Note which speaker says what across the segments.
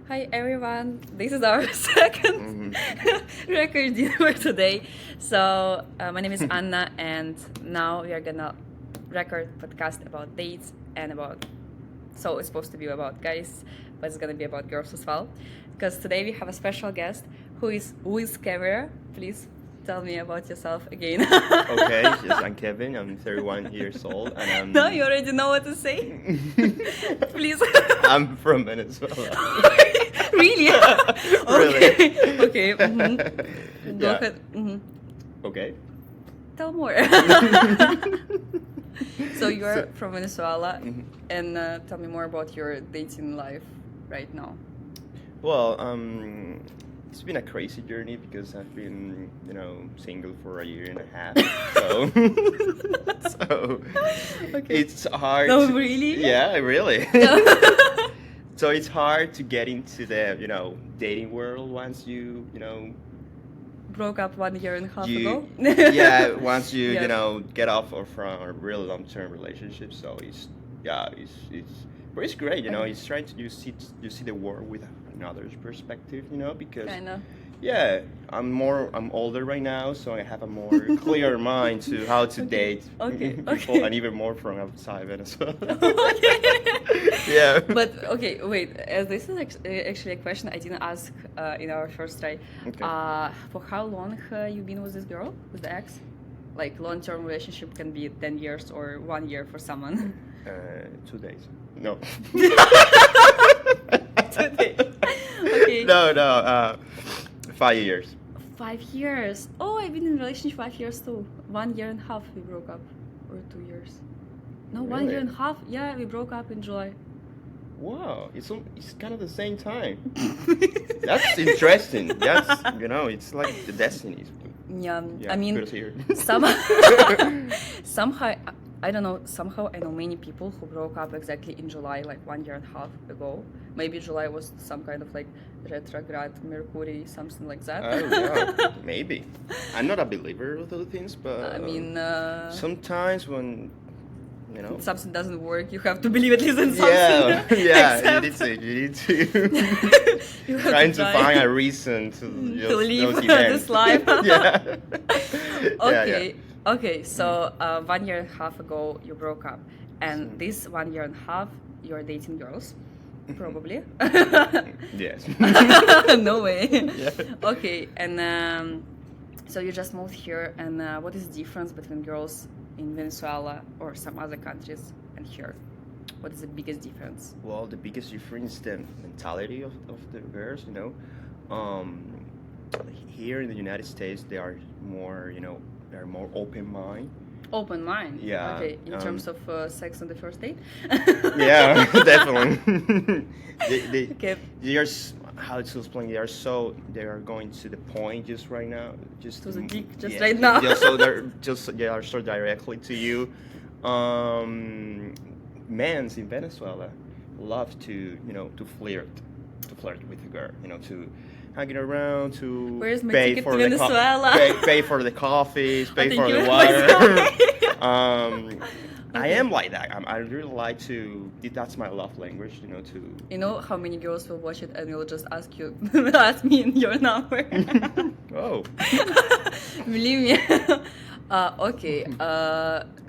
Speaker 1: Hi everyone, this is our second recording for today. So my name is Anna, and now we are gonna record podcast about dates and about. So it's supposed to be about guys, but it's gonna be about girls as well. Because today we have a special guest who is with camera. Please tell me about yourself again.
Speaker 2: Okay, yes, I'm Kevin. I'm 31 years old, and I'm.
Speaker 1: No, you already know what to say. Please.
Speaker 2: I'm from Venezuela.
Speaker 1: Really?
Speaker 2: Really?
Speaker 1: Okay. Go
Speaker 2: Yeah.
Speaker 1: ahead.
Speaker 2: Okay.
Speaker 1: Tell more. So you're from Venezuela, and tell me more about your dating life right now.
Speaker 2: Well, it's been a crazy journey because I've been, single for a year and a half. So,
Speaker 1: Okay.
Speaker 2: it's hard.
Speaker 1: No,
Speaker 2: to-
Speaker 1: really?
Speaker 2: Yeah, really. So it's hard to get into the, dating world once
Speaker 1: Broke up 1 year and a half
Speaker 2: you
Speaker 1: ago.
Speaker 2: yeah once you
Speaker 1: Yeah.
Speaker 2: get off or from a real long-term relationship, so but it's great, it's trying to you see the world with another's perspective, because
Speaker 1: Kinda.
Speaker 2: yeah, I'm older right now, so I have a more clear mind to how to date
Speaker 1: Okay,
Speaker 2: people,
Speaker 1: okay.
Speaker 2: and even more from outside Venezuela.
Speaker 1: Okay.
Speaker 2: Yeah.
Speaker 1: But okay, wait. This is actually a question I didn't ask in our first try.
Speaker 2: Okay.
Speaker 1: For how long you been with this girl, with the ex? Like long-term relationship can be 10 years or 1 year for someone.
Speaker 2: 2 days. No.
Speaker 1: 2 days. Okay.
Speaker 2: No. 5 years.
Speaker 1: 5 years. Oh, I've been in a relationship 5 years too. 1 year and a half we broke up, or 2 years. No, 1 year
Speaker 2: Really?
Speaker 1: and a half. Yeah, we broke up in July.
Speaker 2: Wow, it's kind of the same time. That's interesting. That's it's like the destiny.
Speaker 1: Yeah,
Speaker 2: Yeah,
Speaker 1: I mean,
Speaker 2: good to hear.
Speaker 1: somehow I don't know. Somehow I know many people who broke up exactly in July, like 1 year and a half ago. Maybe July was some kind of like retrograde Mercury, something like that.
Speaker 2: Oh yeah, maybe. I'm not a believer of those things, but
Speaker 1: I mean,
Speaker 2: sometimes when
Speaker 1: something doesn't work, you have to believe at least in something.
Speaker 2: yeah, yeah,
Speaker 1: Except
Speaker 2: you need to
Speaker 1: you have
Speaker 2: trying to
Speaker 1: try
Speaker 2: find a reason to
Speaker 1: to leave
Speaker 2: those events.
Speaker 1: this life.
Speaker 2: Yeah.
Speaker 1: Okay.
Speaker 2: Yeah.
Speaker 1: Okay. So 1 year and a half ago you broke up, and
Speaker 2: Mhm.
Speaker 1: this 1 year and a half you're dating girls, probably.
Speaker 2: Yes.
Speaker 1: No way.
Speaker 2: Yeah.
Speaker 1: Okay. And so you just moved here, and what is the difference between girls in Venezuela or some other countries and here? What is the biggest difference?
Speaker 2: Well, the biggest difference is the mentality of the girls, Here in the United States, they are more, they're more open mind.
Speaker 1: Open mind.
Speaker 2: Yeah,
Speaker 1: Okay. In terms of sex on the first date.
Speaker 2: Yeah, definitely.
Speaker 1: Okay.
Speaker 2: They are, how to explain, they are going to the point just right now. Just
Speaker 1: To the dick, just
Speaker 2: yeah,
Speaker 1: right now.
Speaker 2: they are so directly to you. Men's in Venezuela love to flirt with the girl, to hanging around, to
Speaker 1: Where's my
Speaker 2: pay
Speaker 1: ticket
Speaker 2: for
Speaker 1: to
Speaker 2: the
Speaker 1: Venezuela?
Speaker 2: pay for the coffees, pay
Speaker 1: thank
Speaker 2: for
Speaker 1: you
Speaker 2: the
Speaker 1: very
Speaker 2: water.
Speaker 1: much.
Speaker 2: I am like that. I really like to. That's my love language, to.
Speaker 1: You know how many girls will watch it and will just ask you, ask me your number.
Speaker 2: Oh,
Speaker 1: Believe me. Okay.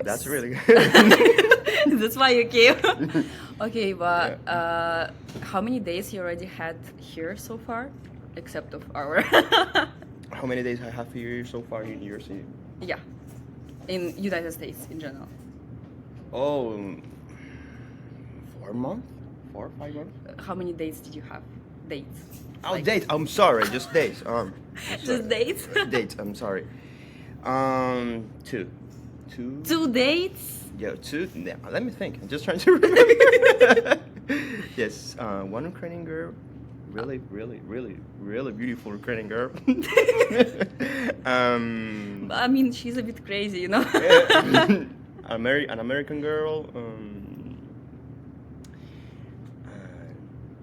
Speaker 2: that's really good.
Speaker 1: That's why you came. Okay, but how many days you already had here so far, except of our?
Speaker 2: How many days I have here so far in New York City?
Speaker 1: Yeah, in United States in general.
Speaker 2: Oh, 4 months, 4 or 5 months.
Speaker 1: How many dates did you have? Dates.
Speaker 2: Oh,
Speaker 1: Like-
Speaker 2: dates. I'm sorry, just dates.
Speaker 1: Just dates.
Speaker 2: Dates. I'm sorry. Two.
Speaker 1: 2 dates.
Speaker 2: Yeah, two. Yeah, let me think. I'm just trying to remember. Yes, one Ukrainian girl, really, really, really, really beautiful Ukrainian girl.
Speaker 1: I mean, she's a bit crazy, you know.
Speaker 2: An American girl.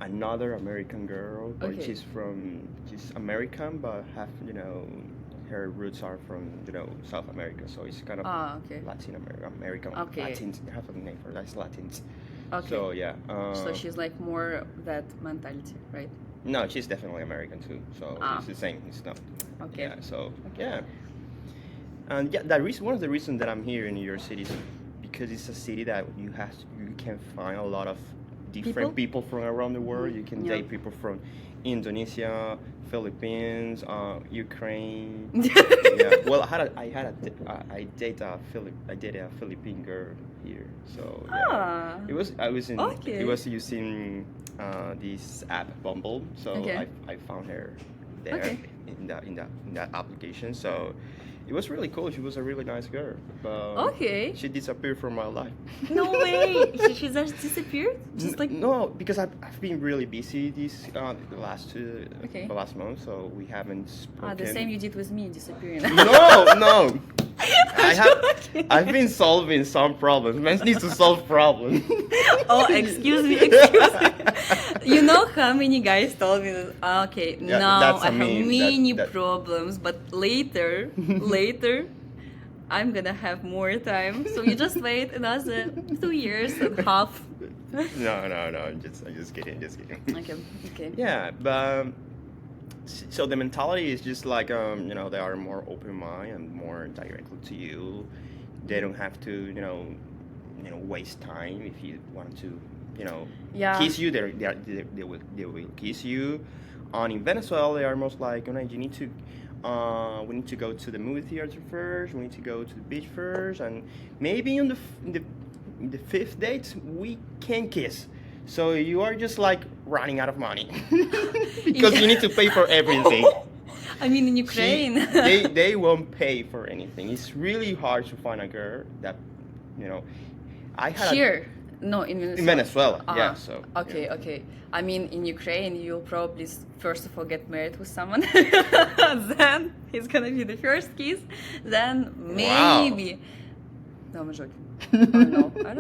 Speaker 2: Another American girl, but
Speaker 1: Okay.
Speaker 2: she's American, but her roots are from South America, so it's kind of
Speaker 1: Ah, okay.
Speaker 2: Latin American.
Speaker 1: Okay.
Speaker 2: Latins, I have a name for that. It's Latins.
Speaker 1: Okay.
Speaker 2: So yeah.
Speaker 1: So she's like more that mentality, right?
Speaker 2: No, she's definitely American too. So it's the same. It's not.
Speaker 1: Okay.
Speaker 2: Yeah. So
Speaker 1: Okay.
Speaker 2: yeah. And yeah, that reason. One of the reasons that I'm here in New York City is because it's a city that you can find a lot of different people from around the world. You can date people from Indonesia, Philippines, Ukraine. Yeah. Well, I dated a Philippine girl here. So yeah. I was using this app Bumble. So I found her there in that application. So it was really cool. She was a really nice girl. But she disappeared from my life.
Speaker 1: No way. She just disappeared? Just like
Speaker 2: no, because I've been really busy the last month, so we haven't spoken.
Speaker 1: The same you did with me, disappearing.
Speaker 2: No. I've been solving some problems. Man needs to solve problems.
Speaker 1: Oh, excuse me. You know how many guys told me that, okay, now I have many problems, but later, I'm gonna have more time. So you just wait another 2 years and half.
Speaker 2: No. I'm just kidding.
Speaker 1: Okay.
Speaker 2: Yeah, but so the mentality is just like they are more open mind and more directly to you. They don't have to waste time if you want to kiss you. They will kiss you. And in Venezuela, they are most like you need to. We need to go to the movie theater first. We need to go to the beach first, and maybe in the fifth date we can kiss. So you are just like running out of money because you need to pay for everything.
Speaker 1: I mean, in Ukraine,
Speaker 2: they won't pay for anything. It's really hard to find a girl that I had
Speaker 1: here. No, in Venezuela.
Speaker 2: In Venezuela, yeah. So
Speaker 1: okay. I mean, in Ukraine, you'll probably first of all get married with someone, then it's gonna be the first kiss, then maybe. Wow. No, I'm joking. I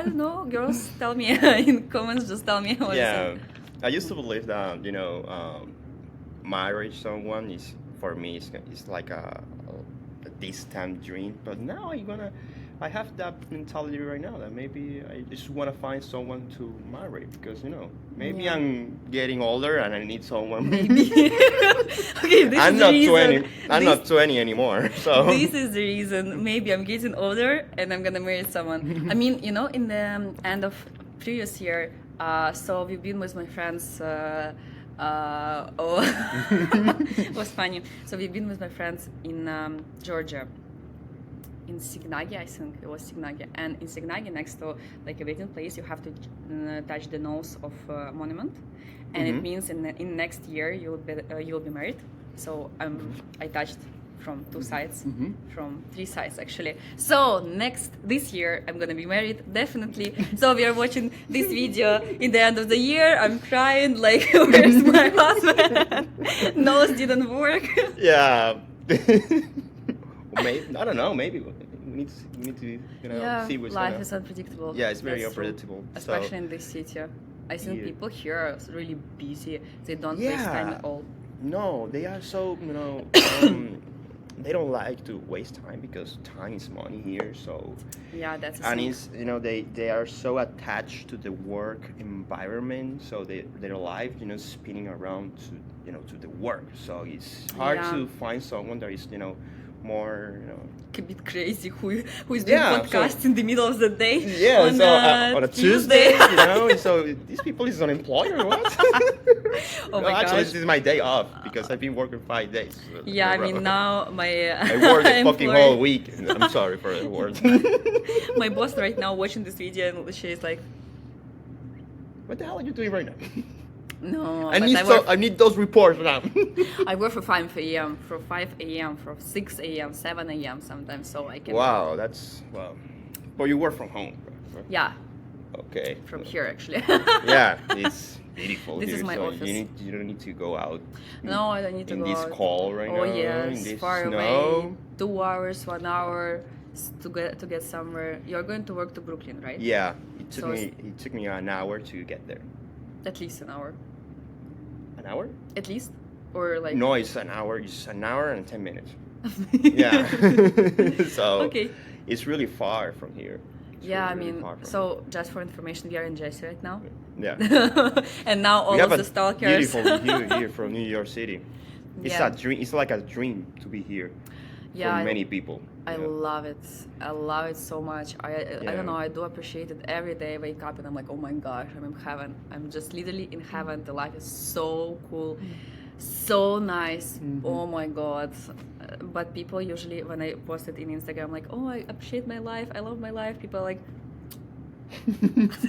Speaker 1: don't know. Girls, tell me in comments. Just tell me what.
Speaker 2: Yeah, I used to believe that marriage someone is for me it's like a distant dream, but now I have that mentality right now that maybe I just want to find someone to marry because maybe I'm getting older and I need someone.
Speaker 1: Maybe. Okay,
Speaker 2: I'm not 20. I'm not 20 anymore. So
Speaker 1: this is the reason. Maybe I'm getting older and I'm gonna marry someone. I mean, in the end of previous year, so we've been with my friends. It was funny. So we've been with my friends in Georgia. In Signagi, I think it was Signagi, and in Signagi, next to like a waiting place, you have to touch the nose of a monument, and it means in next year you'll be married. So I touched from 2 sides, from 3 sides actually. So this year I'm gonna be married definitely. So we are watching this video in the end of the year. I'm crying like, where's my husband? Nose didn't work.
Speaker 2: Yeah. Maybe, I don't know. Maybe we need to see what's
Speaker 1: life is unpredictable.
Speaker 2: Yeah, it's very unpredictable,
Speaker 1: especially in this city. I think people here are really busy. They don't waste time at all.
Speaker 2: No, they are so they don't like to waste time because time is money here. So
Speaker 3: Yeah, that's
Speaker 2: and it's they are so attached to the work environment, so their life spinning around to the work. So it's hard to find someone that is more
Speaker 1: a bit crazy who is doing podcast in the middle of the day.
Speaker 2: Yeah, on a Tuesday, so these people is unemployed or what?
Speaker 1: Oh my
Speaker 2: actually,
Speaker 1: gosh.
Speaker 2: this is my day off because I've been working 5 days.
Speaker 1: Yeah, I mean now my
Speaker 2: I work a fucking whole week. I'm sorry for the word.
Speaker 1: My boss right now watching this video and she's like,
Speaker 2: "What the hell are you doing right now?"
Speaker 1: No,
Speaker 2: I need those reports now.
Speaker 1: I work for 5 a.m., from 5 a.m., from 6 a.m., 7 a.m. sometimes, so I can.
Speaker 2: Wow, that's wow. But you work from home. Right?
Speaker 1: Yeah.
Speaker 2: Okay.
Speaker 1: From here, actually.
Speaker 2: Yeah, it's beautiful.
Speaker 1: This
Speaker 2: here,
Speaker 1: is my
Speaker 2: so
Speaker 1: office.
Speaker 2: You don't need to go out.
Speaker 1: No, I don't need to go
Speaker 2: in this
Speaker 1: out.
Speaker 2: cold right now.
Speaker 1: Oh yes,
Speaker 2: in this
Speaker 1: far
Speaker 2: snow.
Speaker 1: away. 2 hours, 1 hour to get somewhere. You're going to work to Brooklyn, right?
Speaker 2: Yeah, it took me an hour to get there.
Speaker 1: At least an hour.
Speaker 2: An hour?
Speaker 1: At least, or like.
Speaker 2: No, it's an hour. It's an hour and 10 minutes. Yeah. So
Speaker 1: okay.
Speaker 2: it's really far from here. It's
Speaker 1: Yeah, I
Speaker 2: really, really
Speaker 1: mean,
Speaker 2: far from
Speaker 1: so just for information, we are in Jersey right now.
Speaker 2: Yeah.
Speaker 1: And now all
Speaker 2: We have
Speaker 1: of
Speaker 2: a
Speaker 1: the stalkers.
Speaker 2: beautiful view here from New York City. It's
Speaker 1: Yeah.
Speaker 2: a dream. It's like a dream to be here
Speaker 1: Yeah,
Speaker 2: for many people.
Speaker 1: I
Speaker 2: Yeah.
Speaker 1: love it. I love it so much. I
Speaker 2: Yeah.
Speaker 1: don't know. I do appreciate it every day. I wake up and I'm like, oh my gosh, I'm in heaven. I'm just literally in heaven. The life is so cool, so nice. Oh my god. But people usually, when I post it in Instagram, like, oh, I appreciate my life. I love my life. People are like,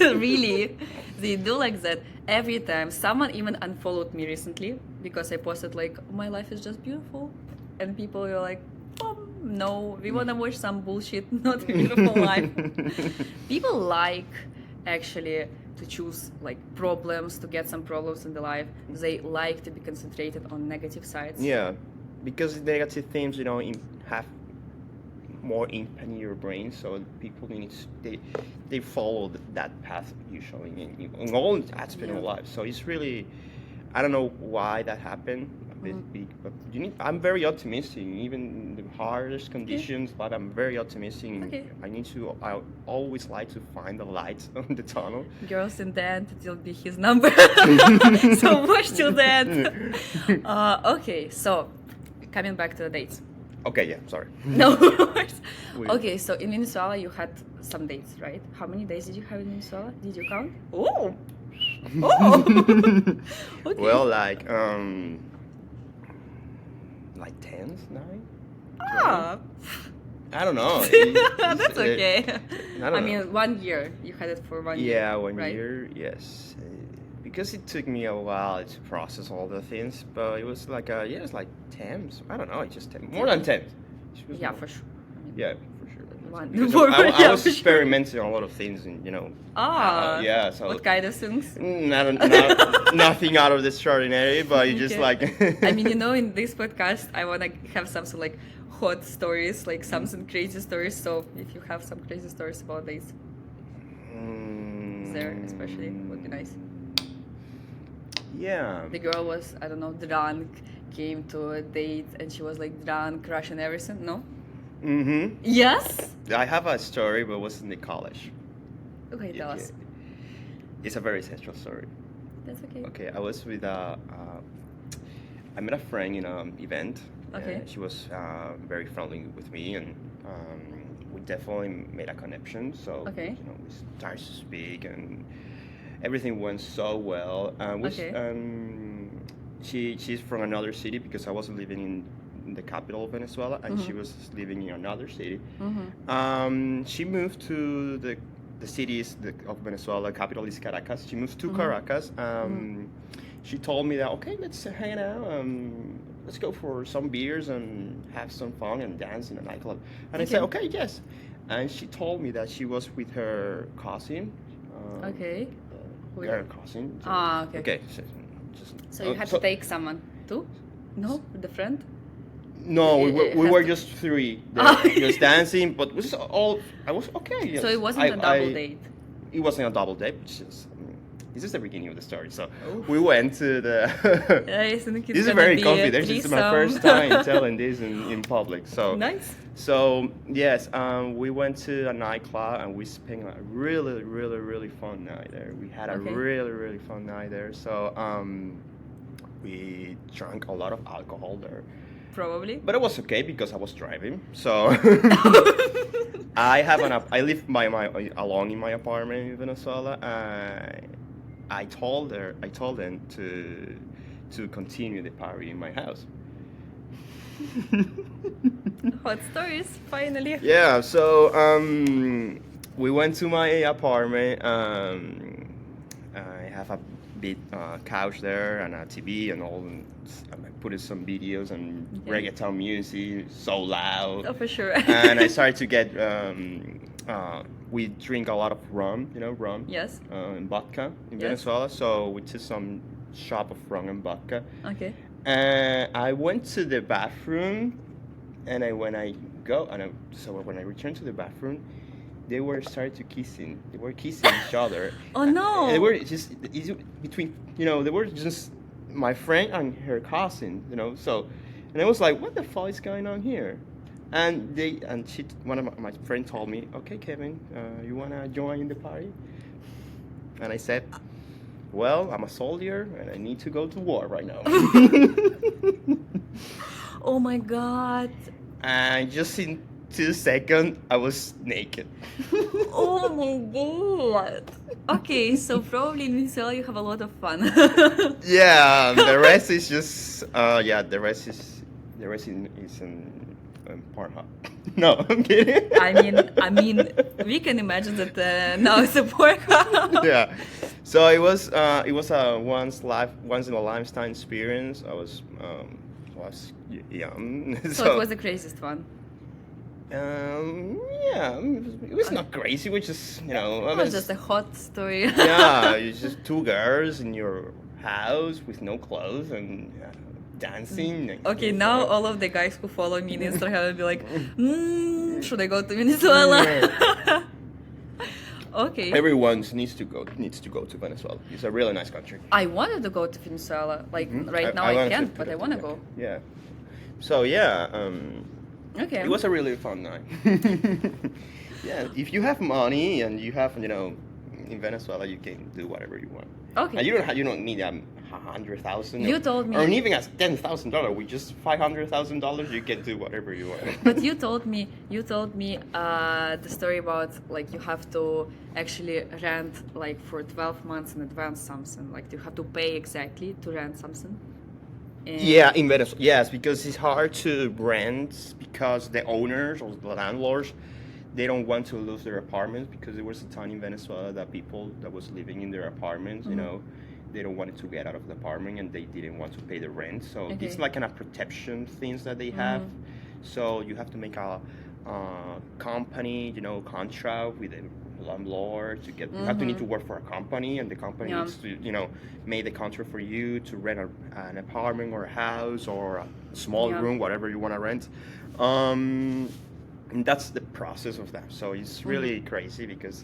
Speaker 1: really, they do like that every time. Someone even unfollowed me recently because I posted like, my life is just beautiful, and people were like, no, we want to watch some bullshit, not a beautiful life. People like actually to choose like problems, to get some problems in the life. They like to be concentrated on negative sides.
Speaker 2: Yeah, because negative things, have more impact in your brain, so people they follow that path usually in all aspects of life. So it's really, I don't know why that happened, but I'm very optimistic, even in the hardest conditions. But I'm very optimistic.
Speaker 1: Okay.
Speaker 2: I always like to find the light on the tunnel.
Speaker 1: Girls in the end, it'll be his number. So watch till the end. Okay, so coming back to the dates.
Speaker 2: Okay, yeah, sorry.
Speaker 1: No worries.
Speaker 2: Wait.
Speaker 1: Okay, so in Venezuela you had some dates, right? How many days did you have in Venezuela? Did you count? Oh, okay.
Speaker 2: Well, like 10, 9.
Speaker 1: Ah,
Speaker 2: I don't know.
Speaker 1: that's okay.
Speaker 2: I don't know.
Speaker 1: mean, 1 year. You had it for 1 year.
Speaker 2: Yeah, 1
Speaker 1: right?
Speaker 2: year, yes. Because it took me a while to process all the things, but it was like, it's like 10. So I don't know, it's just 10. More than 10. It was
Speaker 1: Yeah,
Speaker 2: more.
Speaker 1: for sure. I mean,
Speaker 2: Yeah, for sure.
Speaker 1: One.
Speaker 2: Because
Speaker 1: Yeah,
Speaker 2: I was
Speaker 1: for sure.
Speaker 2: experimenting on a lot of things, and yeah. So
Speaker 1: What kind of things?
Speaker 2: nothing out of the extraordinary, but you just
Speaker 1: Okay.
Speaker 2: like.
Speaker 1: I mean, in this podcast, I want to have something like hot stories, like something crazy stories. So if you have some crazy stories about this, there especially would be nice.
Speaker 2: Yeah.
Speaker 1: The girl was, I don't know, drunk, came to a date, and she was like drunk, crushing everything. No?
Speaker 2: Mm-hmm.
Speaker 1: Yes.
Speaker 2: I have a story, but it was in the college.
Speaker 1: Okay, tell us.
Speaker 2: It's a very essential story.
Speaker 1: That's okay.
Speaker 2: Okay, I was with I met a friend in an event.
Speaker 1: Okay.
Speaker 2: She was very friendly with me, and we definitely made a connection. So
Speaker 1: Okay.
Speaker 2: we started to speak, and everything went so well.
Speaker 1: Okay.
Speaker 2: She's from another city because I was living in the capital of Venezuela, and she was living in another city. She moved to the cities of Venezuela. Capital is Caracas. She moved to Caracas. She told me that, okay, let's hang out. Let's go for some beers and have some fun and dance in a nightclub. And I said, okay, yes. And she told me that she was with her cousin.
Speaker 1: Okay.
Speaker 2: Her cousin.
Speaker 1: Ah, okay.
Speaker 2: Okay.
Speaker 1: So you had to take someone too? No, with the friend.
Speaker 2: No, we
Speaker 1: It
Speaker 2: we
Speaker 1: has
Speaker 2: were
Speaker 1: to-
Speaker 2: just three.
Speaker 1: Oh.
Speaker 2: Just dancing, but it was all. I was okay. Yes.
Speaker 1: So it wasn't a double date.
Speaker 2: It wasn't a double date. It's just, this is the beginning of the story. So
Speaker 1: Oof.
Speaker 2: we went to the.
Speaker 1: I think it's
Speaker 2: This is
Speaker 1: gonna
Speaker 2: very
Speaker 1: be a
Speaker 2: confidential. This is my
Speaker 1: threesome.
Speaker 2: first time telling this in public. So
Speaker 1: Nice.
Speaker 2: So yes, we went to a nightclub and we spent a really, really, really fun night there. We had a
Speaker 1: Okay.
Speaker 2: really, really fun night there. So we drank a lot of alcohol there.
Speaker 1: Probably.
Speaker 2: But it was okay because I was driving. So I live alone in my apartment in Venezuela. I told them to continue the party in my house.
Speaker 1: Hot stories, finally.
Speaker 2: Yeah. So we went to my apartment. I have a big couch there and a TV and all. And I put in some videos and reggaeton music, so loud.
Speaker 1: Oh, for sure.
Speaker 2: And I started to get. We drink a lot of rum, rum.
Speaker 1: Yes.
Speaker 2: And vodka in
Speaker 1: Yes.
Speaker 2: Venezuela. So we took some shop of rum and vodka.
Speaker 1: Okay.
Speaker 2: And I went to the bathroom, and when I returned to the bathroom, they were started to kissing. They were kissing each other.
Speaker 1: Oh no.
Speaker 2: And they were just between, they were just my friend and her cousin, So, and I was like, what the fuck is going on here? And one of my friends told me, okay, Kevin, you wanna join the party? And I said, well, I'm a soldier and I need to go to war right now.
Speaker 1: Oh my god.
Speaker 2: And just in 2 seconds, I was naked.
Speaker 1: Oh my god. Okay, so probably in Venezuela you have a lot of fun.
Speaker 2: Yeah, the rest is just the rest is in Pornhub. No, I'm kidding.
Speaker 1: I mean, we can imagine that now it's a pork.
Speaker 2: Yeah, so it was a once in a lifetime experience. I was young,
Speaker 1: So it was the craziest one.
Speaker 2: yeah, it was not crazy. It was just
Speaker 1: It was just a hot story.
Speaker 2: yeah, it's just two girls in your house with no clothes and dancing. And
Speaker 1: Okay, now all of the guys who follow me on Instagram will be like, should I go to Venezuela? Okay.
Speaker 2: Everyone needs to go to Venezuela. It's a really nice country.
Speaker 1: I wanted to go to Venezuela. Like right now I
Speaker 2: wanted
Speaker 1: can't,
Speaker 2: to
Speaker 1: but I want to go.
Speaker 2: Yeah. So yeah,
Speaker 1: Okay.
Speaker 2: it was a really fun night. Yeah, if you have money and you have in Venezuela you can do whatever you want.
Speaker 1: Okay.
Speaker 2: And you don't need $100,000.
Speaker 1: You told me.
Speaker 2: Or even as $10,000 with just $500,000 you can do whatever you want.
Speaker 1: But you told me the story about like you have to actually rent like for 12 months in advance something. Like you have to pay exactly to rent something. And
Speaker 2: Yeah, in Venezuela, yes, because it's hard to rent because the owners or the landlords, they don't want to lose their apartments because there was a time in Venezuela that people that was living in their apartments, they don't want to get out of the apartment and they didn't want to pay the rent. So
Speaker 1: Okay.
Speaker 2: it's like kind of protection things that they have. So you have to make a company, contract with a landlord to get. You have to need to work for a company, and the company
Speaker 1: Yeah.
Speaker 2: needs to, make the contract for you to rent an apartment or a house or a small
Speaker 1: Yeah.
Speaker 2: room, whatever you want to rent. And that's the process of that. So it's really crazy because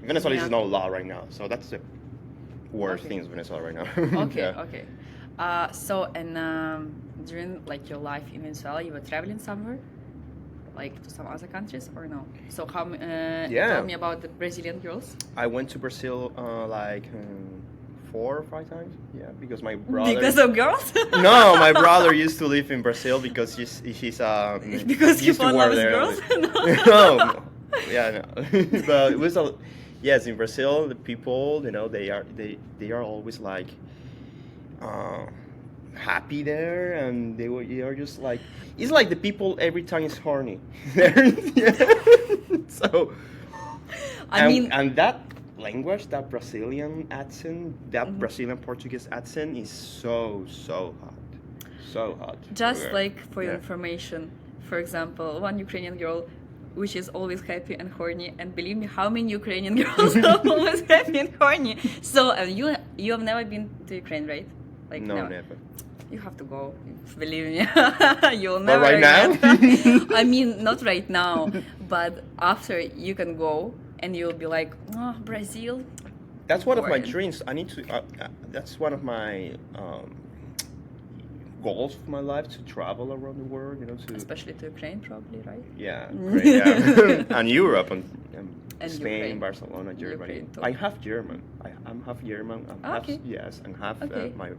Speaker 2: Venezuela
Speaker 1: Yeah.
Speaker 2: is no law right now. So that's the worst
Speaker 1: Okay.
Speaker 2: thing in Venezuela right now.
Speaker 1: Okay,
Speaker 2: Yeah.
Speaker 1: okay. So and during like your life in Venezuela, you were traveling somewhere, like to some other countries or no? So how? Tell me about the Brazilian girls.
Speaker 2: I went to Brazil 4 or 5 times. Yeah, because my brother.
Speaker 1: Because of girls?
Speaker 2: No, my brother used to live in Brazil because he's
Speaker 1: Because
Speaker 2: he
Speaker 1: he
Speaker 2: used to
Speaker 1: fell in
Speaker 2: work
Speaker 1: love with
Speaker 2: there.
Speaker 1: girls?
Speaker 2: No, yeah, no. But it was yes, in Brazil the people they are always like happy there, and they are just like it's like the people every time is horny. Yeah. So
Speaker 1: I mean,
Speaker 2: and that language, that Brazilian accent, that Brazilian Portuguese accent is so hot.
Speaker 1: just
Speaker 2: Yeah.
Speaker 1: like for your
Speaker 2: Yeah.
Speaker 1: information, for example, one Ukrainian girl which is always happy and horny, and believe me, how many Ukrainian girls are always happy and horny? So you have never been to Ukraine, right? Like
Speaker 2: No, never.
Speaker 1: You have to go. Believe me, you'll
Speaker 2: But
Speaker 1: never.
Speaker 2: right now?
Speaker 1: regret. I mean, not right now, but after you can go and you'll be like, oh, Brazil.
Speaker 2: That's one of my
Speaker 1: Boring.
Speaker 2: dreams. I need to. That's one of my goals for my life, to travel around the world. To
Speaker 1: Especially to Ukraine, probably, right?
Speaker 2: yeah, great, yeah. And Europe and
Speaker 1: And
Speaker 2: Spain,
Speaker 1: Ukraine.
Speaker 2: Barcelona, Germany.
Speaker 1: Ukraine too.
Speaker 2: I have German. I'm half German. I'm
Speaker 1: Okay.
Speaker 2: half, yes, and half
Speaker 1: Okay.
Speaker 2: my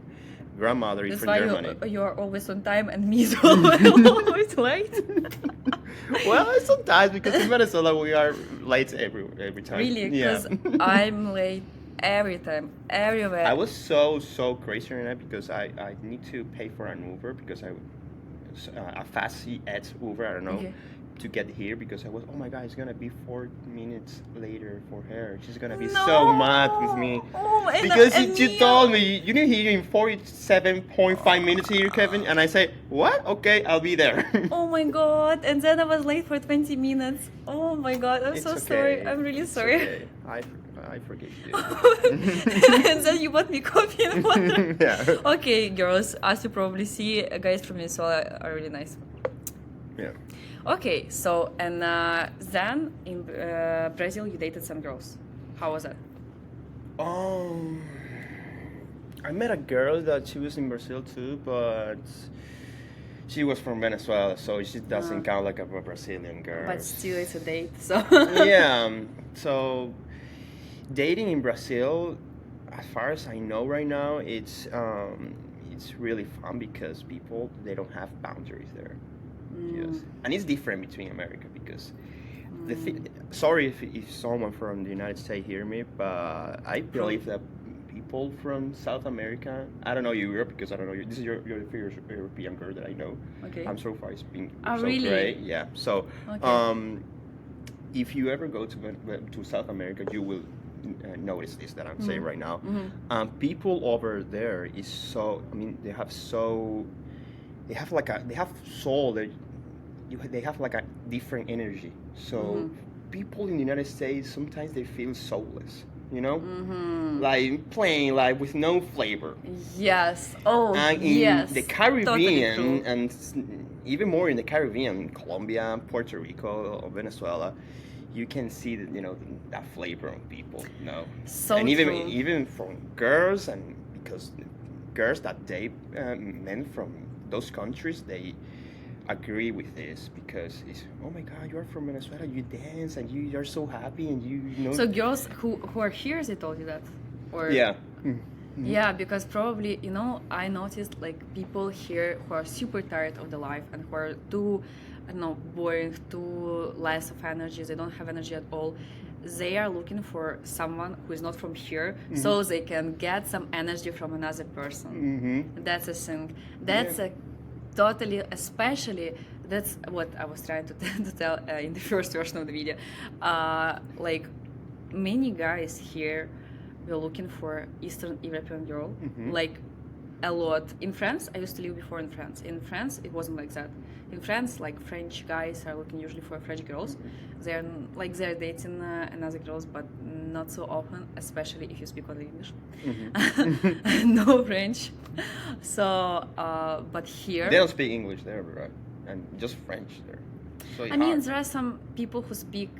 Speaker 2: grandmother is
Speaker 1: That's
Speaker 2: from
Speaker 1: why
Speaker 2: Germany.
Speaker 1: you are always on time and me is always late.
Speaker 2: Well, sometimes because in Venezuela we are late every time.
Speaker 1: Really,
Speaker 2: Yeah.
Speaker 1: because I'm late every time, everywhere.
Speaker 2: I was so crazy right now because I need to pay for an Uber because a fast Uber, I don't know,
Speaker 1: Okay.
Speaker 2: to get here because I was, oh my god, it's gonna be 4 minutes later for her. She's gonna be
Speaker 1: No!
Speaker 2: so mad with me.
Speaker 1: Oh, and-
Speaker 2: Because
Speaker 1: and
Speaker 2: you
Speaker 1: me-
Speaker 2: told me you didn't hear in 47.5 minutes here, Kevin, and I said, what? Okay, I'll be there.
Speaker 1: Oh my god! And then I was late for 20 minutes. Oh my god! I'm
Speaker 2: It's
Speaker 1: so
Speaker 2: okay.
Speaker 1: sorry. I'm really
Speaker 2: It's
Speaker 1: sorry.
Speaker 2: okay. I forgive you.
Speaker 1: And then you bought me coffee and water.
Speaker 2: Yeah.
Speaker 1: Okay, girls. As you probably see, guys from Venezuela are really nice.
Speaker 2: Yeah.
Speaker 1: Okay, so and then in Brazil you dated some girls. How was that?
Speaker 2: I met a girl that she was in Brazil too, but She was from Venezuela, so she doesn't count like a Brazilian girl.
Speaker 1: But still, it's a date, so.
Speaker 2: Yeah. So dating in Brazil, as far as I know right now, it's really fun because people, they don't have boundaries there. Yes. And it's different between America because sorry if someone from the United States hear me, but I believe that people from South America, I don't know Europe because I don't know you. This is your first European girl that I know.
Speaker 1: Okay.
Speaker 2: I'm so far it's been
Speaker 1: Oh,
Speaker 2: so
Speaker 1: really?
Speaker 2: great. Yeah. So
Speaker 1: Okay.
Speaker 2: if you ever go to South America, you will notice this that I'm saying right now. People over there is so. I mean, they have soul. They have soul. They have like a different energy. So people in the United States sometimes they feel soulless. You know, like plain, like with no flavor.
Speaker 1: Yes. Oh,
Speaker 2: And in
Speaker 1: yes.
Speaker 2: the
Speaker 1: Totally
Speaker 2: Caribbean,
Speaker 1: true.
Speaker 2: and even more in the Caribbean, Colombia, Puerto Rico, or Venezuela, you can see that that flavor on people.
Speaker 1: So
Speaker 2: and even
Speaker 1: true.
Speaker 2: even from girls, and because girls that date men from those countries, they agree with this because it's, oh my God, you are from Venezuela, you dance and you're so happy and you know.
Speaker 1: So girls who are here, they told you that, or
Speaker 2: Yeah.
Speaker 1: Yeah, because probably I noticed like people here who are super tired of the life and who are too, I don't know, boring, too less of energy. They don't have energy at all. They are looking for someone who is not from here, so they can get some energy from another person. That's a thing. That's a totally, especially that's what I was trying to tell in the first version of the video. Like many guys here were looking for Eastern European girl, like a lot. In France, I used to live before in France. In France, it wasn't like that. In France, like French guys are looking usually for French girls. They're dating another girls, but not so often, especially if you speak only English. No French. So, but here
Speaker 2: They don't speak English there, right? And just French there. So
Speaker 1: I mean, there are some people who speak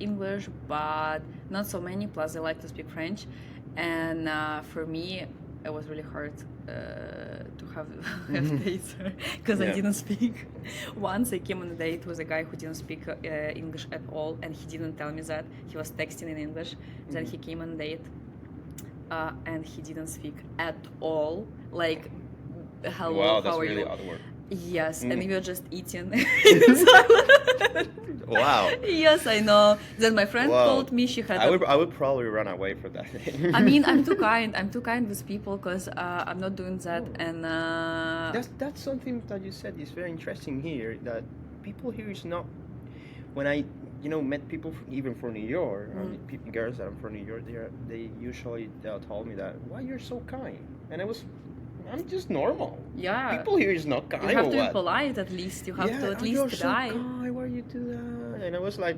Speaker 1: English, but not so many. Plus, they like to speak French, and for me, it was really hard to have dates because I didn't speak. Once I came on a date with a guy who didn't speak English at all, and he didn't tell me that. He was texting in English. Then he came on a date, and he didn't speak at all. Like, hello,
Speaker 2: wow, that's
Speaker 1: how are
Speaker 2: really
Speaker 1: you?
Speaker 2: odd word.
Speaker 1: Yes, and we were just eating in silence.
Speaker 2: Wow.
Speaker 1: Yes, I know. Then my friend told me she had.
Speaker 2: I would probably run away for that.
Speaker 1: I mean, I'm too kind. I'm too kind with people because I'm not doing that. And
Speaker 2: that's something that you said is very interesting here. That people here is not. When I met people even from New York, girls that are from New York, they usually told me that why you're so kind, and I'm just normal.
Speaker 1: Yeah.
Speaker 2: People here is not kind.
Speaker 1: You have
Speaker 2: or
Speaker 1: to
Speaker 2: what?
Speaker 1: be polite at least. You have to at least
Speaker 2: you're
Speaker 1: try.
Speaker 2: so kind. Why you do that? And I was like,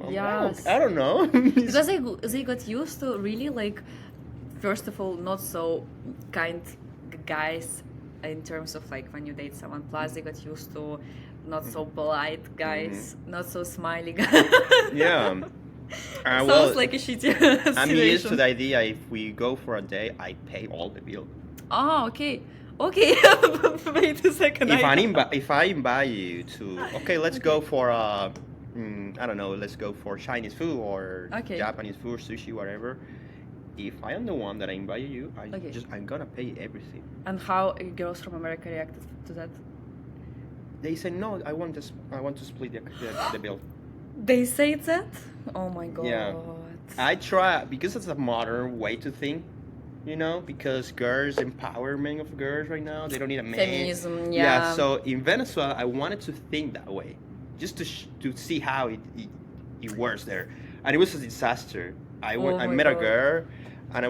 Speaker 1: Yes.
Speaker 2: I don't know.
Speaker 1: Because they got used to really like, first of all, not so kind guys in terms of like when you date someone. Plus, they got used to not so polite guys, not so smiley guys.
Speaker 2: Yeah.
Speaker 1: Sounds like a shitty situation.
Speaker 2: I'm used to the idea if we go for a date, I pay all the bill.
Speaker 1: Oh, okay. Okay, wait a second.
Speaker 2: If I invite you to, let's go for I don't know, let's go for Chinese food or Japanese food, sushi, whatever. If I am the one that I invite you, I'm gonna pay everything.
Speaker 1: And how girls from America reacted to that?
Speaker 2: They say no. I want to split the bill.
Speaker 1: They say that? Oh my god.
Speaker 2: Yeah. I try because it's a modern way to think. Because girls, empowerment of girls right now, they don't need a man.
Speaker 1: Feminism, yeah.
Speaker 2: Yeah, so in Venezuela, I wanted to think that way, just to see how it works there. And it was a disaster. I met a girl, and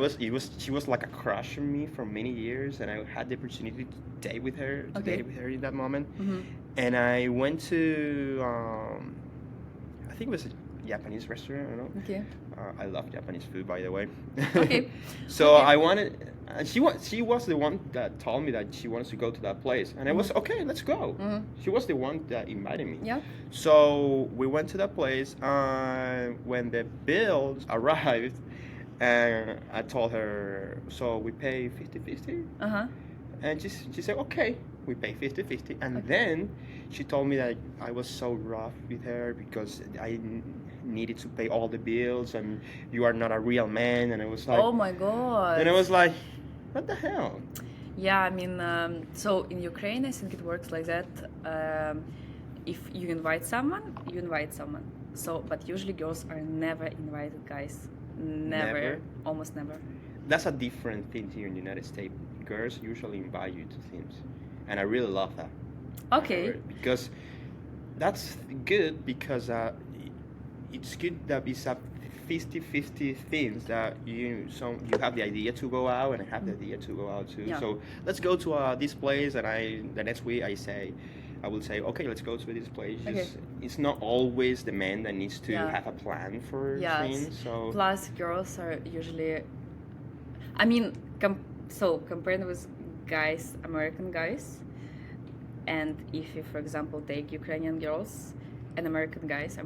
Speaker 2: she was like a crush on me for many years, and I had the opportunity to date with her, in that moment. And I went to, I think it was a Japanese restaurant, I don't know.
Speaker 1: Okay.
Speaker 2: I love Japanese food, by the way.
Speaker 1: Okay.
Speaker 2: So I wanted, and she was the one that told me that she wants to go to that place, and I was okay. Let's go. She was the one that invited me.
Speaker 1: Yeah.
Speaker 2: So we went to that place. When the bills arrived, and I told her, so we pay 50-50.
Speaker 1: Uh-huh.
Speaker 2: And she said, okay. We pay 50-50. And then she told me that I was so rough with her because I needed to pay all the bills and you are not a real man. And I was like,
Speaker 1: oh my god.
Speaker 2: and I was like, what the hell?
Speaker 1: Yeah, I mean, so in Ukraine, I think it works like that. If you invite someone, you invite someone. So, but usually girls are never invited, guys. Never. Almost never.
Speaker 2: That's a different thing here in the United States. Girls usually invite you to things. And I really love that.
Speaker 1: Okay.
Speaker 2: Because that's good because it's good that it's a 50-50 things that you have the idea to go out and I have the idea to go out too.
Speaker 1: Yeah.
Speaker 2: So let's go to this place and the next week I will say, okay, let's go to this place.
Speaker 1: Okay.
Speaker 2: It's not always the man that needs to
Speaker 1: Yeah.
Speaker 2: have a plan for
Speaker 1: Yes.
Speaker 2: things. So
Speaker 1: Plus, girls are usually, I mean, compared with guys, American guys, and if you, for example, take Ukrainian girls and American guys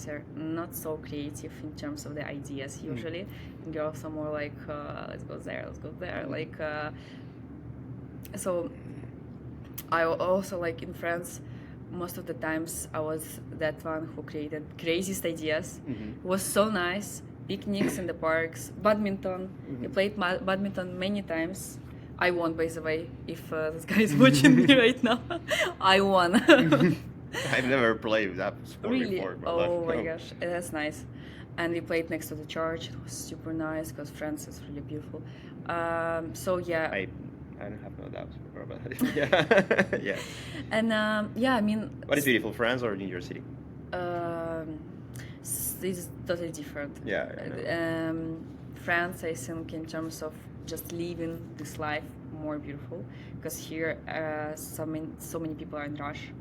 Speaker 1: are not so creative in terms of the ideas usually. And girls are more like, let's go there. Like, so I also, like, in France, most of the times I was that one who created craziest ideas. It was so nice. Picnics in the parks, badminton. I played badminton many times. I won, by the way, if this guy is watching me right now. I won.
Speaker 2: I've never played that sport
Speaker 1: Really?
Speaker 2: before. But
Speaker 1: Oh my gosh, that's nice. And we played next to the church. It was super nice because France is really beautiful. So yeah.
Speaker 2: I don't have no doubts about that. Yeah. Yeah.
Speaker 1: And yeah, I mean.
Speaker 2: What is beautiful, France or New York City?
Speaker 1: It's totally different.
Speaker 2: Yeah. I know.
Speaker 1: France, I think, in terms of just living this life, more beautiful because here so many people are in rush.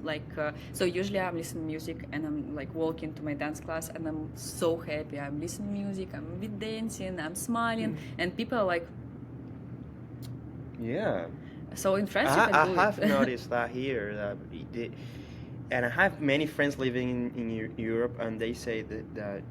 Speaker 1: Like so usually I'm listening music and I'm like walking to my dance class and I'm so happy. I'm listening music, I'm a bit dancing, I'm smiling, and people are like,
Speaker 2: yeah.
Speaker 1: So in France you can
Speaker 2: I
Speaker 1: do
Speaker 2: have
Speaker 1: it.
Speaker 2: noticed that here, and I have many friends living in Europe, and they say that